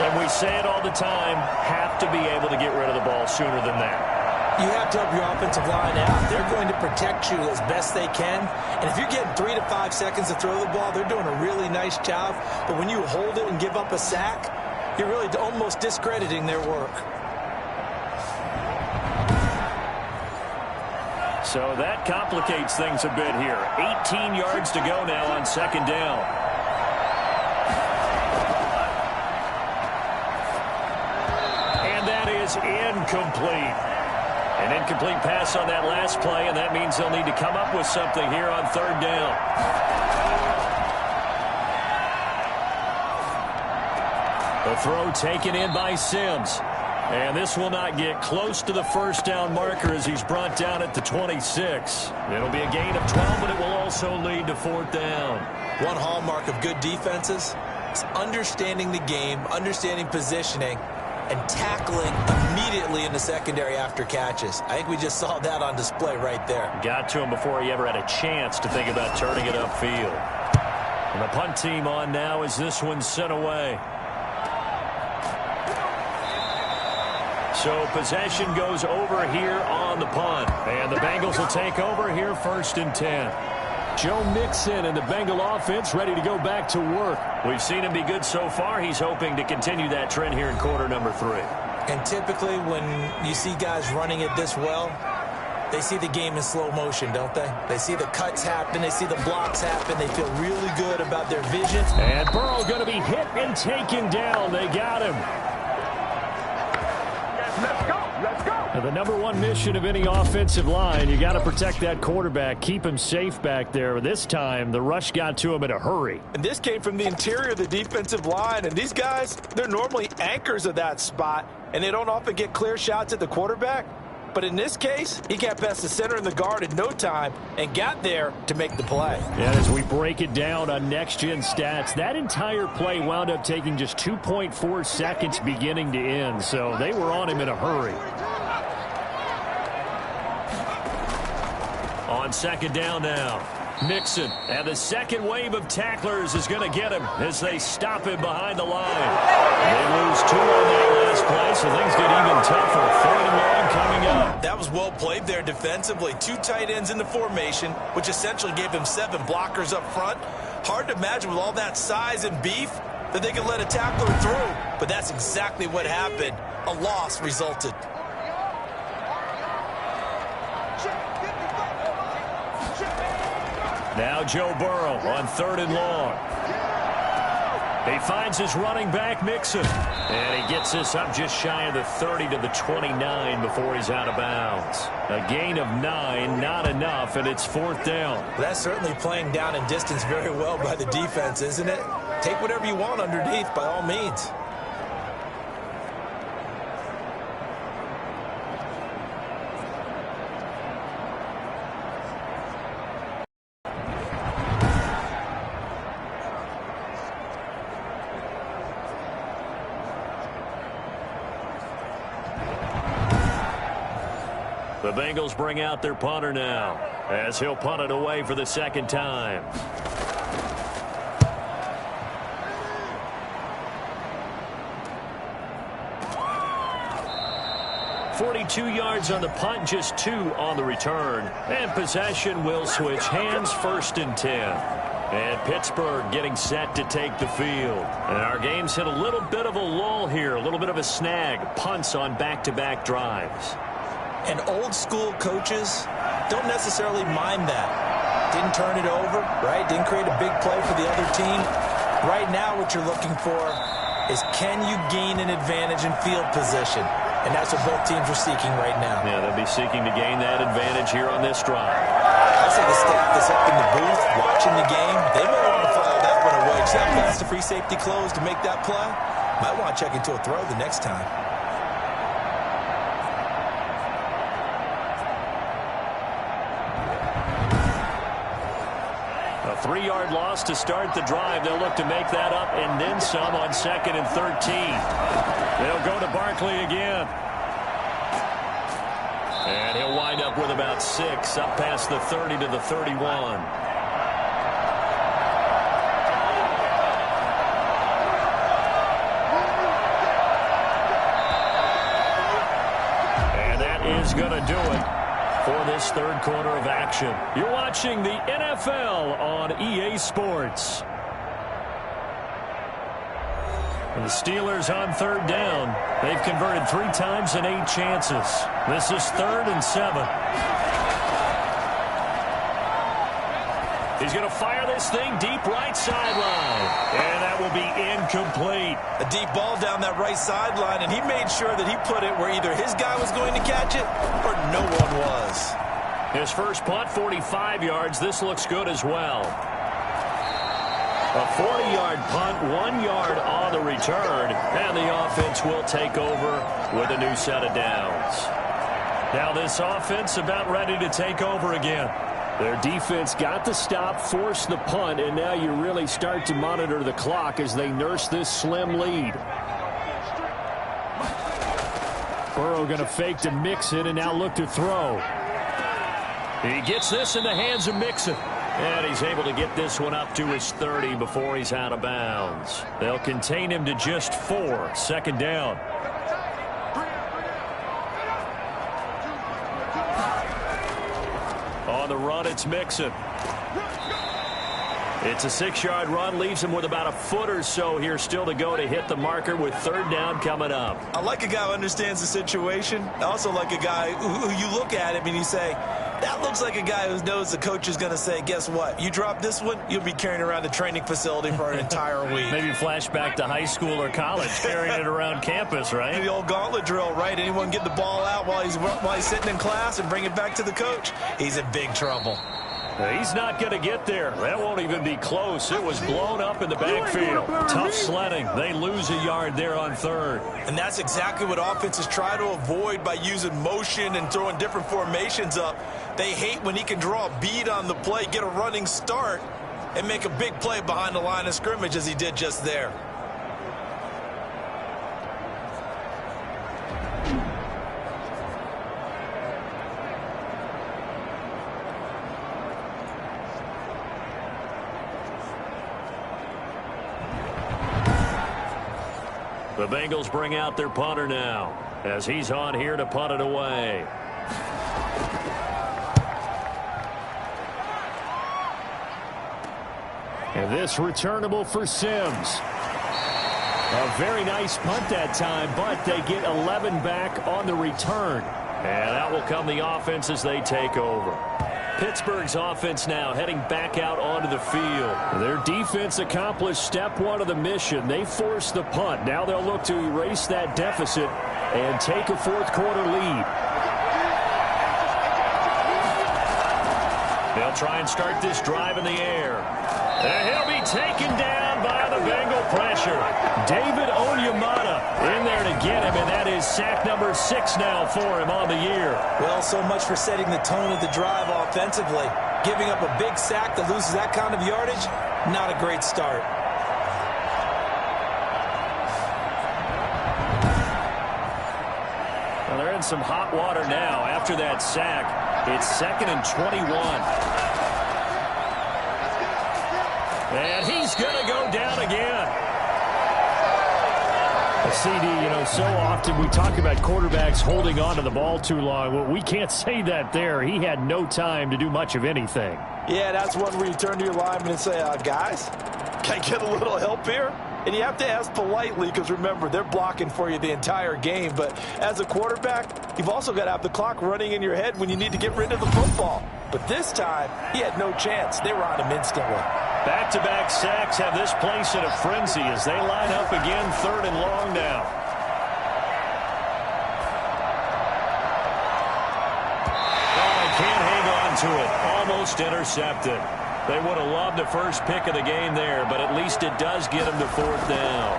And we say it all the time, have to be able to get rid of the ball sooner than that. You have to help your offensive line out. They're going to protect you as best they can. And if you're getting 3 to 5 seconds to throw the ball, they're doing a really nice job. But when you hold it and give up a sack, you're really almost discrediting their work. So that complicates things a bit here. 18 yards to go now on second down. And that is incomplete. An incomplete pass on that last play, and that means they'll need to come up with something here on third down. The throw taken in by Sims. And this will not get close to the first down marker as he's brought down at the 26. It'll be a gain of 12, but it will also lead to fourth down. One hallmark of good defenses is understanding the game, understanding positioning, and tackling immediately in the secondary after catches. I think we just saw that on display right there. Got to him before he ever had a chance to think about turning it upfield. And the punt team on now as this one's sent away. So possession goes over here on the punt. And the Bengals will take over here first and 10. Joe Mixon and the Bengal offense ready to go back to work. We've seen him be good so far. He's hoping to continue that trend here in quarter number 3. And typically when you see guys running it this well, they see the game in slow motion, don't they? They see the cuts happen. They see the blocks happen. They feel really good about their vision. And Burrow going to be hit and taken down. They got him. Let's go. Let's go. Now, the number one mission of any offensive line, you got to protect that quarterback, keep him safe back there. This time, the rush got to him in a hurry. And this came from the interior of the defensive line. And these guys, they're normally anchors of that spot, and they don't often get clear shots at the quarterback. But in this case, he got past the center and the guard in no time and got there to make the play. And as we break it down on next-gen stats, that entire play wound up taking just 2.4 seconds beginning to end. So they were on him in a hurry. On second down now, Mixon. And the second wave of tacklers is going to get him as they stop him behind the line. They lose 2 on that last play, so things get even tougher. 4th and long coming up. That was well played there defensively. 2 tight ends in the formation, which essentially gave them 7 blockers up front. Hard to imagine with all that size and beef that they could let a tackler through. But that's exactly what happened. A loss resulted. Now Joe Burrow on 3rd and long. He finds his running back, Mixon. And he gets this up just shy of the 30 to the 29 before he's out of bounds. A gain of 9, not enough, and it's 4th down. That's certainly playing down in distance very well by the defense, isn't it? Take whatever you want underneath by all means. The Bengals bring out their punter now as he'll punt it away for the second time. .42 yards on the punt, just 2 on the return. And possession will switch hands, 1st and 10. And Pittsburgh getting set to take the field. And our game's hit a little bit of a lull here, a little bit of a snag. Punts on back-to-back drives. And old-school coaches don't necessarily mind that. Didn't turn it over, right? Didn't create a big play for the other team. Right now what you're looking for is can you gain an advantage in field position? And that's what both teams are seeking right now. Yeah, they'll be seeking to gain that advantage here on this drive. I say the staff that's up in the booth watching the game, they may want to file that one away. See how fast the free safety closed to make that play? Might want to check into a throw the next time. 3-yard loss to start the drive. They'll look to make that up and then some on 2nd and 13. They'll go to Barkley again. And he'll wind up with about 6 up past the 30 to the 31. Is going to do it for this third quarter of action. You're watching the NFL on EA Sports. And the Steelers on 3rd down. They've converted 3 times in 8 chances. This is 3rd and 7. He's going to fire this thing deep right sideline. And that will be incomplete. A deep ball down that right sideline, and he made sure that he put it where either his guy was going to catch it or no one was. His first punt, 45 yards. This looks good as well. A 40-yard punt, 1 yard on the return, and the offense will take over with a new set of downs. Now this offense about ready to take over again. Their defense got the stop, forced the punt, and now you really start to monitor the clock as they nurse this slim lead. Burrow going to fake to Mixon and now look to throw. He gets this in the hands of Mixon. And he's able to get this one up to his 30 before he's out of bounds. They'll contain him to just 4. 2nd down. On the run, it's Mixon. It's a 6-yard run, leaves him with about a foot or so here still to go to hit the marker with 3rd down coming up. I like a guy who understands the situation. I also like a guy who you look at him and you say, that looks like a guy who knows the coach is going to say, guess what? You drop this one, you'll be carrying around the training facility for an entire week. Maybe flashback to high school or college, carrying it around campus, right? The old gauntlet drill, right? Anyone get the ball out while he's sitting in class and bring it back to the coach? He's in big trouble. He's not going to get there. That won't even be close. It was blown up in the backfield. Tough sledding. They lose a yard there on 3rd. And that's exactly what offenses try to avoid by using motion and throwing different formations up. They hate when he can draw a bead on the play, get a running start, and make a big play behind the line of scrimmage as he did just there. The Bengals bring out their punter now as he's on here to punt it away. And this returnable for Sims. A very nice punt that time, but they get 11 back on the return. And out will come the offense as they take over. Pittsburgh's offense now heading back out onto the field. Their defense accomplished step 1 of the mission. They forced the punt. Now they'll look to erase that deficit and take a 4th quarter lead. They'll try and start this drive in the air. And he'll be taken down by the Bengal pressure. David Onyemata in there to get him, and that is sack number 6 now for him on the year. Well, so much for setting the tone of the drive offensively. Giving up a big sack that loses that kind of yardage, not a great start. Well, they're in some hot water now after that sack. It's 2nd and 21. And he's going to go down again. CD, so often we talk about quarterbacks holding on to the ball too long. Well, we can't say that there. He had no time to do much of anything. Yeah, that's one where you turn to your lineman and say, guys, can I get a little help here? And you have to ask politely because, remember, they're blocking for you the entire game. But as a quarterback, you've also got to have the clock running in your head when you need to get rid of the football. But this time, he had no chance. They were on him instantly. Back-to-back sacks have this place in a frenzy as they line up again 3rd and long now. Oh, they can't hang on to it. Almost intercepted. They would have loved the first pick of the game there, but at least it does get them to 4th down.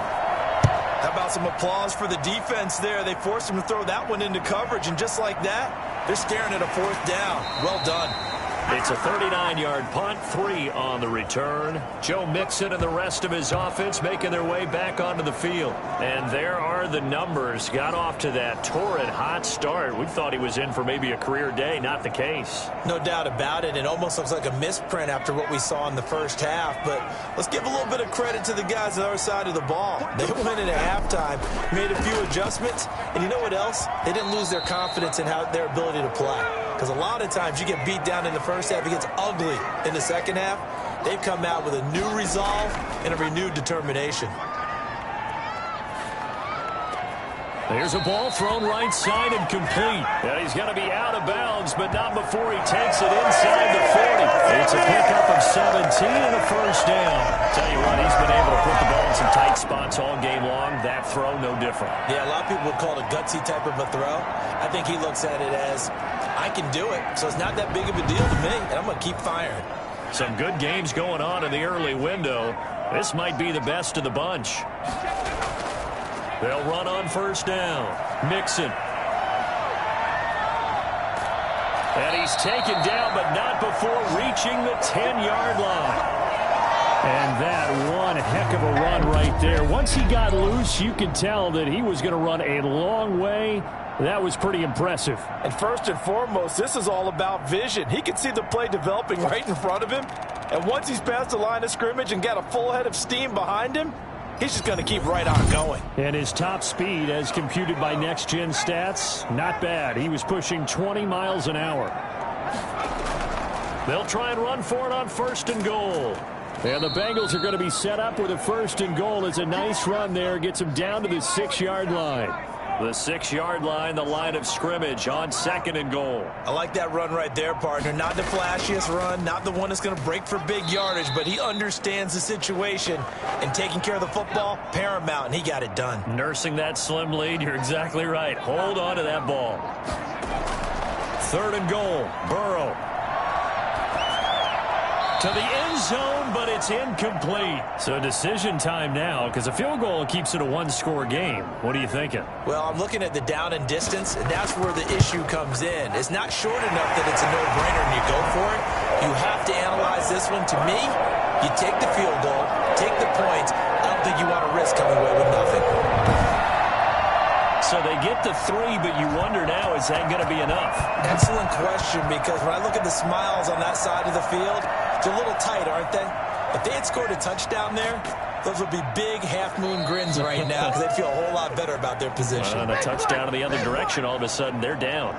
How about some applause for the defense there? They forced him to throw that one into coverage, and just like that, they're staring at a 4th down. Well done. It's a 39-yard punt, 3 on the return. Joe Mixon and the rest of his offense making their way back onto the field. And there are the numbers. Got off to that torrid hot start. We thought he was in for maybe a career day. Not the case. No doubt about it. It almost looks like a misprint after what we saw in the first half. But let's give a little bit of credit to the guys on the other side of the ball. They went in at halftime, made a few adjustments, and you know what else? They didn't lose their confidence in their ability to play. Because a lot of times you get beat down in the first half, it gets ugly in the second half. They've come out with a new resolve and a renewed determination. There's a ball thrown right side and complete. And he's going to be out of bounds, but not before he takes it inside the 40. It's a pickup of 17 and a first down. Tell you what, he's been able to put the ball in some tight spots all game long. That throw, no different. Yeah, a lot of people would call it a gutsy type of a throw. I think he looks at it as, I can do it, so it's not that big of a deal to me, and I'm going to keep firing. Some good games going on in the early window. This might be the best of the bunch. They'll run on first down. Mixon. And he's taken down, but not before reaching the 10-yard line. And that one heck of a run right there. Once he got loose, you could tell that he was going to run a long way. That was pretty impressive. And first and foremost, this is all about vision. He can see the play developing right in front of him. And once he's past the line of scrimmage and got a full head of steam behind him, he's just going to keep right on going. And his top speed, as computed by Next Gen Stats, not bad. He was pushing 20 miles an hour. They'll try and run for it on first and goal. And the Bengals are going to be set up with a first and goal. It's a nice run there. Gets them down to the 6-yard line. The 6-yard line, the line of scrimmage on second and goal. I like that run right there, partner. Not the flashiest run, not the one that's going to break for big yardage, but he understands the situation, and taking care of the football, paramount, and he got it done. Nursing that slim lead, you're exactly right. Hold on to that ball. Third and goal, Burrow. To the end zone, but it's incomplete. So decision time now, because a field goal keeps it a one-score game. What are you thinking? Well, I'm looking at the down and distance, and that's where the issue comes in. It's not short enough that it's a no-brainer and you go for it. You have to analyze this one. To me, you take the field goal, take the points. I don't think you want to risk coming away with nothing. So they get the 3, but you wonder now, is that going to be enough? Excellent question, because when I look at the smiles on that side of the field, they're a little tight, aren't they? If they had scored a touchdown there, those would be big half-moon grins right now, because they'd feel a whole lot better about their position. On a touchdown in the other direction, all of a sudden they're down.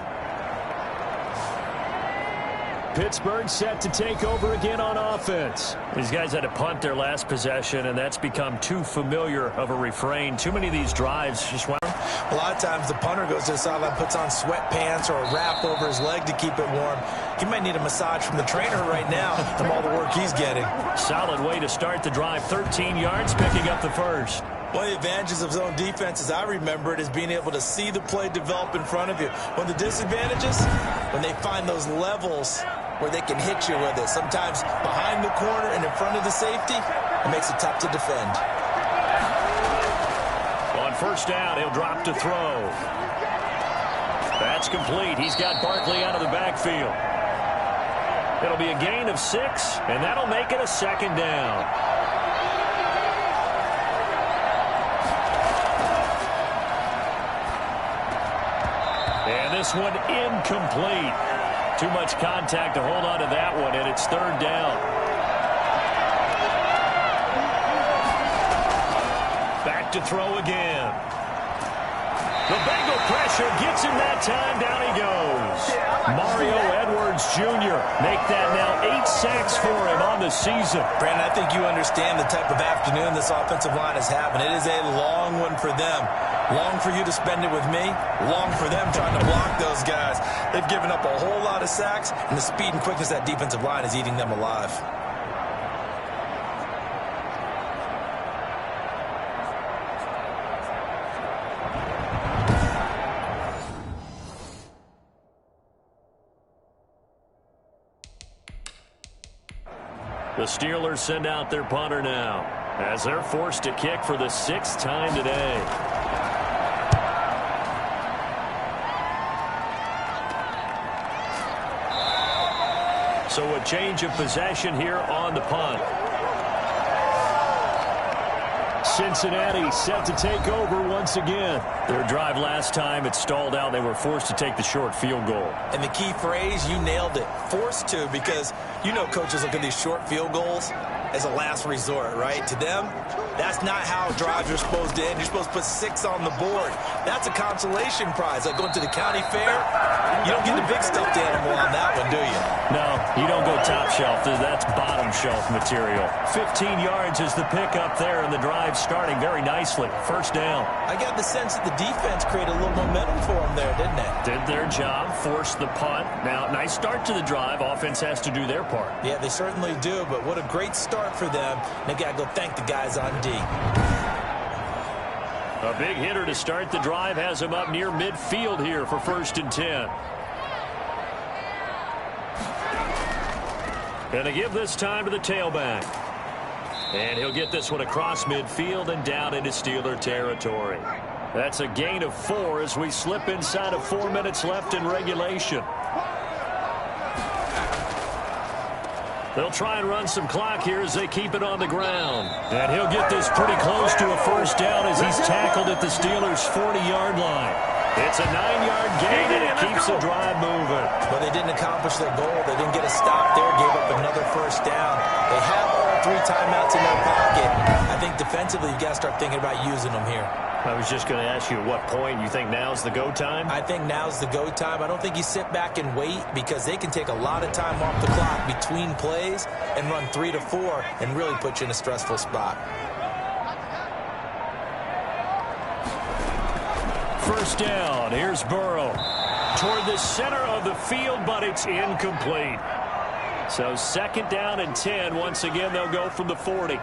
Pittsburgh set to take over again on offense. These guys had to punt their last possession, and that's become too familiar of a refrain. Too many of these drives just went. A lot of times the punter goes to the sideline, puts on sweatpants or a wrap over his leg to keep it warm. He might need a massage from the trainer right now from all the work he's getting. Solid way to start the drive. 13 yards, picking up the first. One of the advantages of zone defense, as I remember it, is being able to see the play develop in front of you. One of the disadvantages, when they find those levels where they can hit you with it. Sometimes behind the corner and in front of the safety, it makes it tough to defend. On first down, he'll drop to throw. That's complete. He's got Barkley out of the backfield. It'll be a gain of 6, and that'll make it a second down. And this one incomplete. Too much contact to hold on to that one, and it's third down. Back to throw again. The Bengal pressure gets him that time. Down he goes. Mario Edwards Jr. make that now 8 sacks for him on the season. Brandon, I think you understand the type of afternoon this offensive line is having. It is a long one for them. Long for you to spend it with me. Long for them trying to block those guys. They've given up a whole lot of sacks, and the speed and quickness of that defensive line is eating them alive. The Steelers send out their punter now, as they're forced to kick for the 6th time today. So a change of possession here on the punt. Cincinnati set to take over once again. Their drive last time, it stalled out. They were forced to take the short field goal. And the key phrase, you nailed it, forced to, because you know coaches look at these short field goals as a last resort, right? To them, that's not how drives are supposed to end. You're supposed to put 6 on the board. That's a consolation prize. Like going to the county fair, you don't get the big stuffed animal on that one, do you? No, you don't go top shelf. That's bottom shelf material. 15 yards is the pickup there, and the drive starting very nicely. First down. I got the sense that the defense created a little momentum for them there, didn't it? Did their job, forced the punt. Now, nice start to the drive. Offense has to do their part. Yeah, they certainly do, but what a great start for them. They got to go thank the guys on D. A big hitter to start the drive has him up near midfield here for 1st and 10. And to give this time to the tailback. And he'll get this one across midfield and down into Steeler territory. That's a gain of 4 as we slip inside of 4 minutes left in regulation. They'll try and run some clock here as they keep it on the ground. And he'll get this pretty close to a first down as he's tackled at the Steelers' 40-yard line. It's a 9-yard gain, and it keeps the drive moving. But they didn't accomplish their goal. They didn't get a stop there, gave up another first down. They have all 3 timeouts in their pocket. I think defensively, you've got to start thinking about using them here. I was just going to ask you at what point you think now's the go time? I think now's the go time. I don't think you sit back and wait, because they can take a lot of time off the clock between plays and run 3 to 4 and really put you in a stressful spot. First down. Here's Burrow. Toward the center of the field, but it's incomplete. So 2nd down and 10. Once again, they'll go from the 40.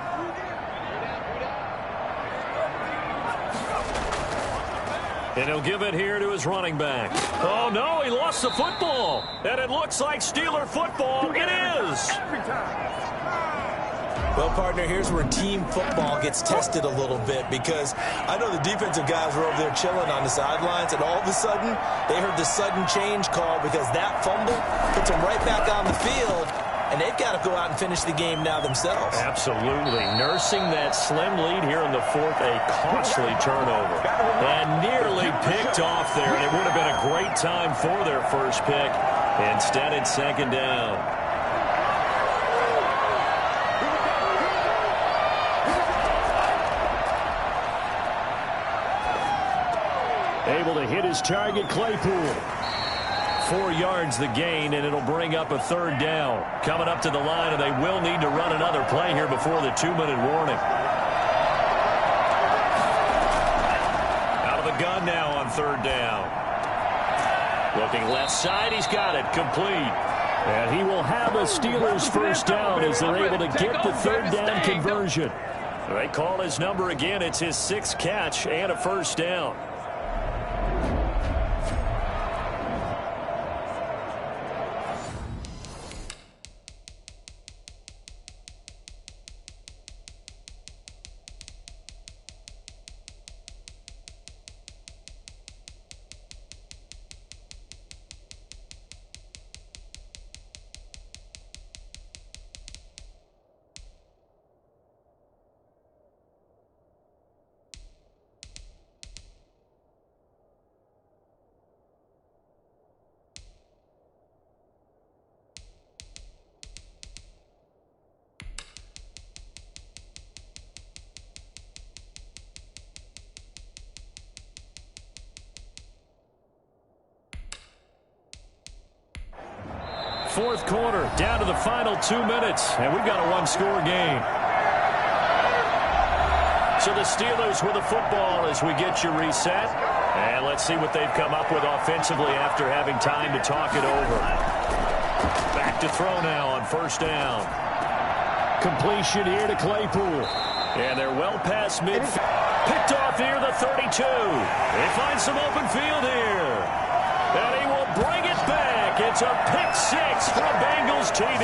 And he'll give it here to his running back. Oh, no, he lost the football. And it looks like Steeler football. It is. Well, partner, here's where team football gets tested a little bit, because I know the defensive guys were over there chilling on the sidelines, and all of a sudden, they heard the sudden change call, because that fumble puts them right back on the field, and they've got to go out and finish the game now themselves. Absolutely. Nursing that slim lead here in the 4th, a costly turnover. And nearly picked off there, and it would have been a great time for their first pick. Instead, it's 2nd down. Able to hit his target, Claypool. 4 yards the gain, and it'll bring up a 3rd down. Coming up to the line, and they will need to run another play here before the 2-minute warning. Out of the gun now on 3rd down. Looking left side, he's got it, complete. And he will have a Steelers first down as they're able to get the 3rd down conversion. They call his number again. It's his 6th catch and a first down. Fourth quarter, down to the final 2 minutes, and we've got a one-score game. So the Steelers with the football as we get you reset. And let's see what they've come up with offensively after having time to talk it over. Back to throw now on first down. Completion here to Claypool. And they're well past midfield. Picked off here, the 32. They find some open field here. And he will bring it back. It's a pick six for a Bengals TD.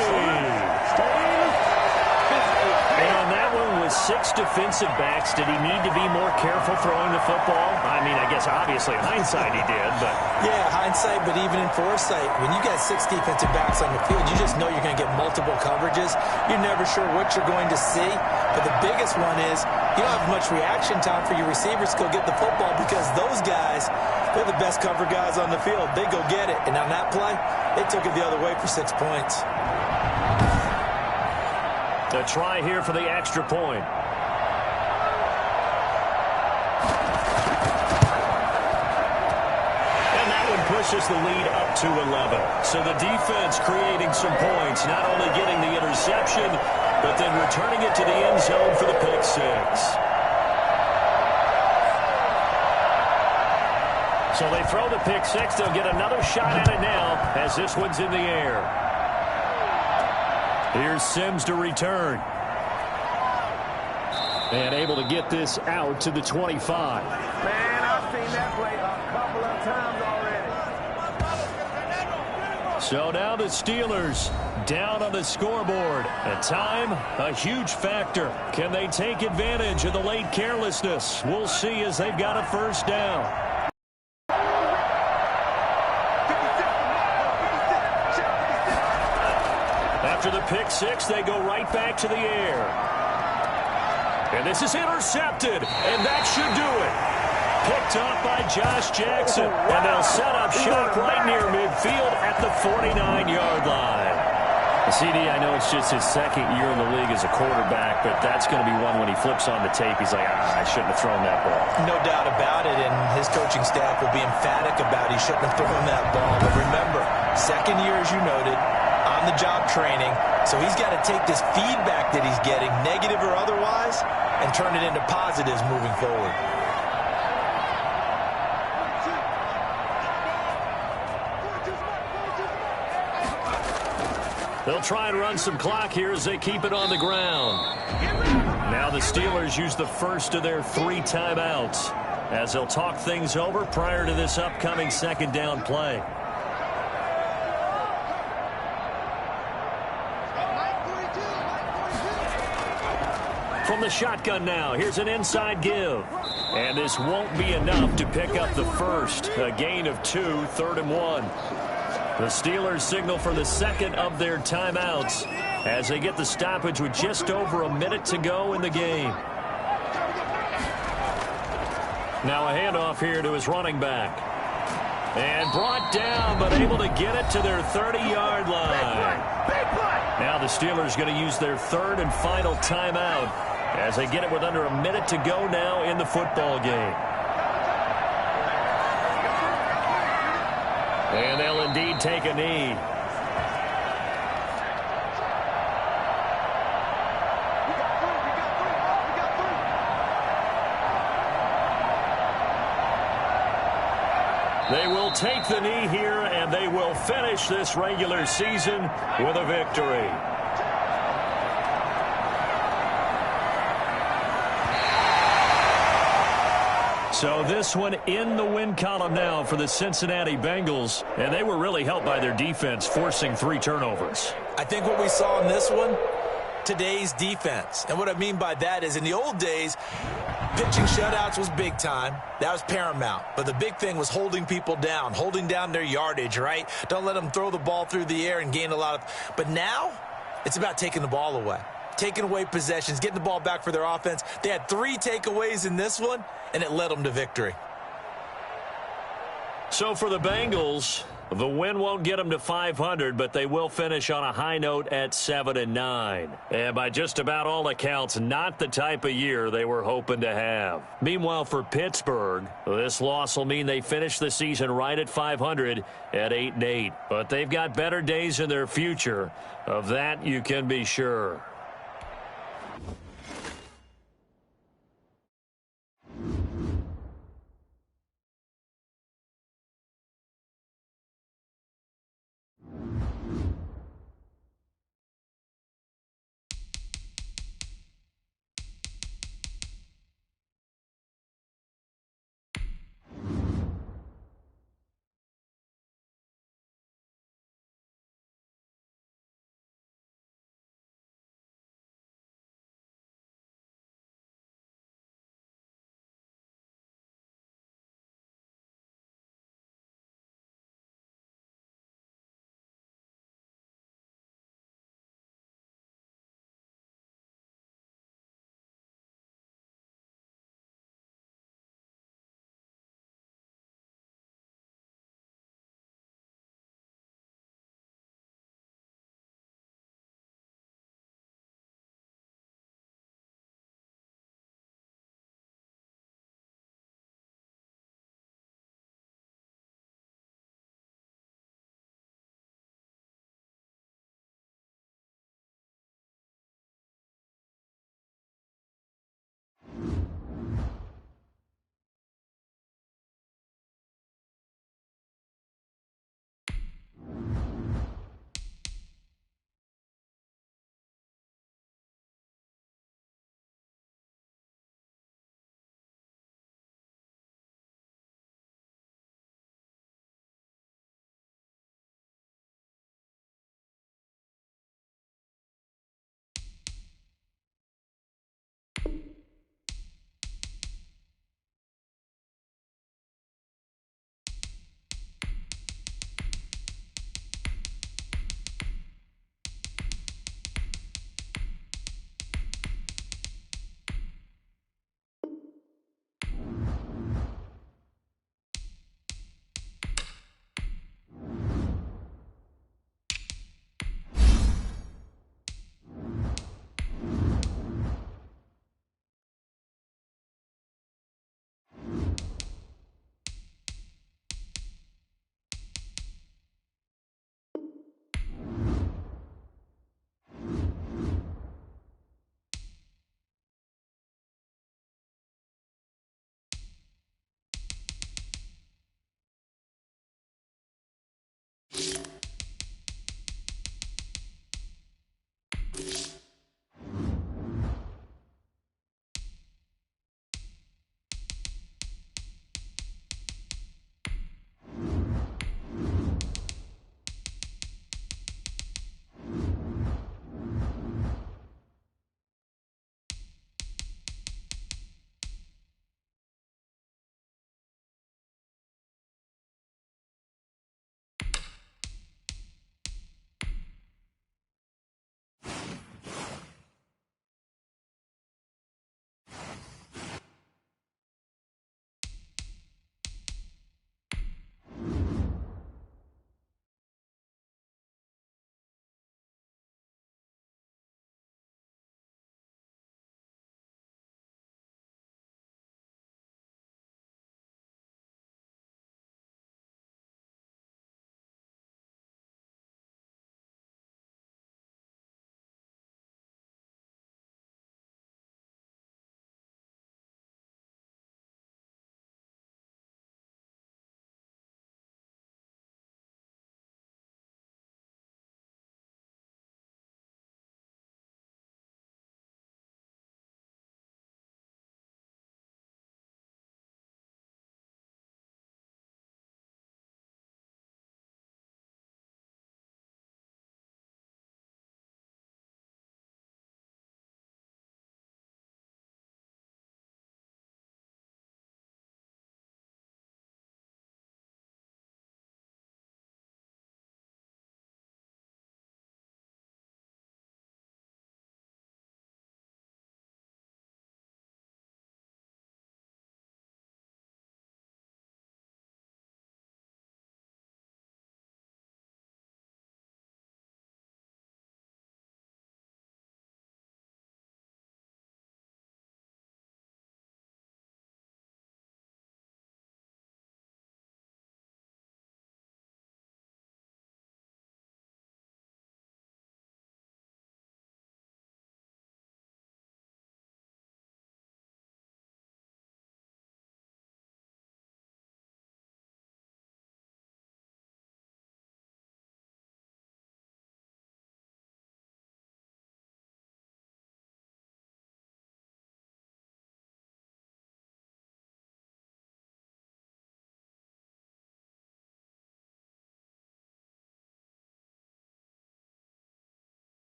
And that one with 6 defensive backs, did he need to be more careful throwing the football? I mean, I guess obviously hindsight he did, but... Yeah, hindsight, but even in foresight, when you got 6 defensive backs on the field, you just know you're going to get multiple coverages. You're never sure what you're going to see. But the biggest one is you don't have much reaction time for your receivers to go get the football because those guys, they're the best cover guys on the field. They go get it. And on that play, they took it the other way for 6 points. A try here for the extra point. And that one pushes the lead up to 11. So the defense creating some points, not only getting the interception, but then returning it to the end zone for the pick six. So they throw the pick six. They'll get another shot at it now as this one's in the air. Here's Sims to return. And able to get this out to the 25. Man, I've seen that play a couple of times already. So now the Steelers down on the scoreboard. And time, a huge factor. Can they take advantage of the late carelessness? We'll see as they've got a first down. After the pick six, they go right back to the air. And this is intercepted, and that should do it. Picked off by Josh Jackson, and they'll set up shop right near midfield at the 49-yard line. CD, I know it's just his second year in the league as a quarterback, but that's going to be one when he flips on the tape, he's like, I shouldn't have thrown that ball. No doubt about it, and his coaching staff will be emphatic about he shouldn't have thrown that ball. But remember, second year, as you noted, on-the-job training, so he's got to take this feedback that he's getting, negative or otherwise, and turn it into positives moving forward. They'll try and run some clock here as they keep it on the ground. Now the Steelers use the first of their 3 timeouts as they'll talk things over prior to this upcoming second down play. From the shotgun now, here's an inside give. And this won't be enough to pick up the first. A gain of 2, 3rd and 1. The Steelers signal for the second of their timeouts as they get the stoppage with just over a minute to go in the game. Now a handoff here to his running back. And brought down, but able to get it to their 30-yard line. Now the Steelers going to use their 3rd and final timeout as they get it with under a minute to go now in the football game. And they'll indeed take a knee. They will take the knee here, and they will finish this regular season with a victory. So this one in the win column now for the Cincinnati Bengals, and they were really helped by their defense, forcing 3 turnovers. I think what we saw in this one, today's defense. And what I mean by that is in the old days, pitching shutouts was big time. That was paramount. But the big thing was holding people down, holding down their yardage, right? Don't let them throw the ball through the air and gain a lot of... But now, it's about taking the ball away. Taking away possessions, getting the ball back for their offense. They had 3 takeaways in this one, and it led them to victory. So for the Bengals, the win won't get them to 500, but they will finish on a high note at 7-9. And by just about all accounts, not the type of year they were hoping to have. Meanwhile, for Pittsburgh, this loss will mean they finish the season right at 500 at 8-8. But they've got better days in their future. Of that, you can be sure.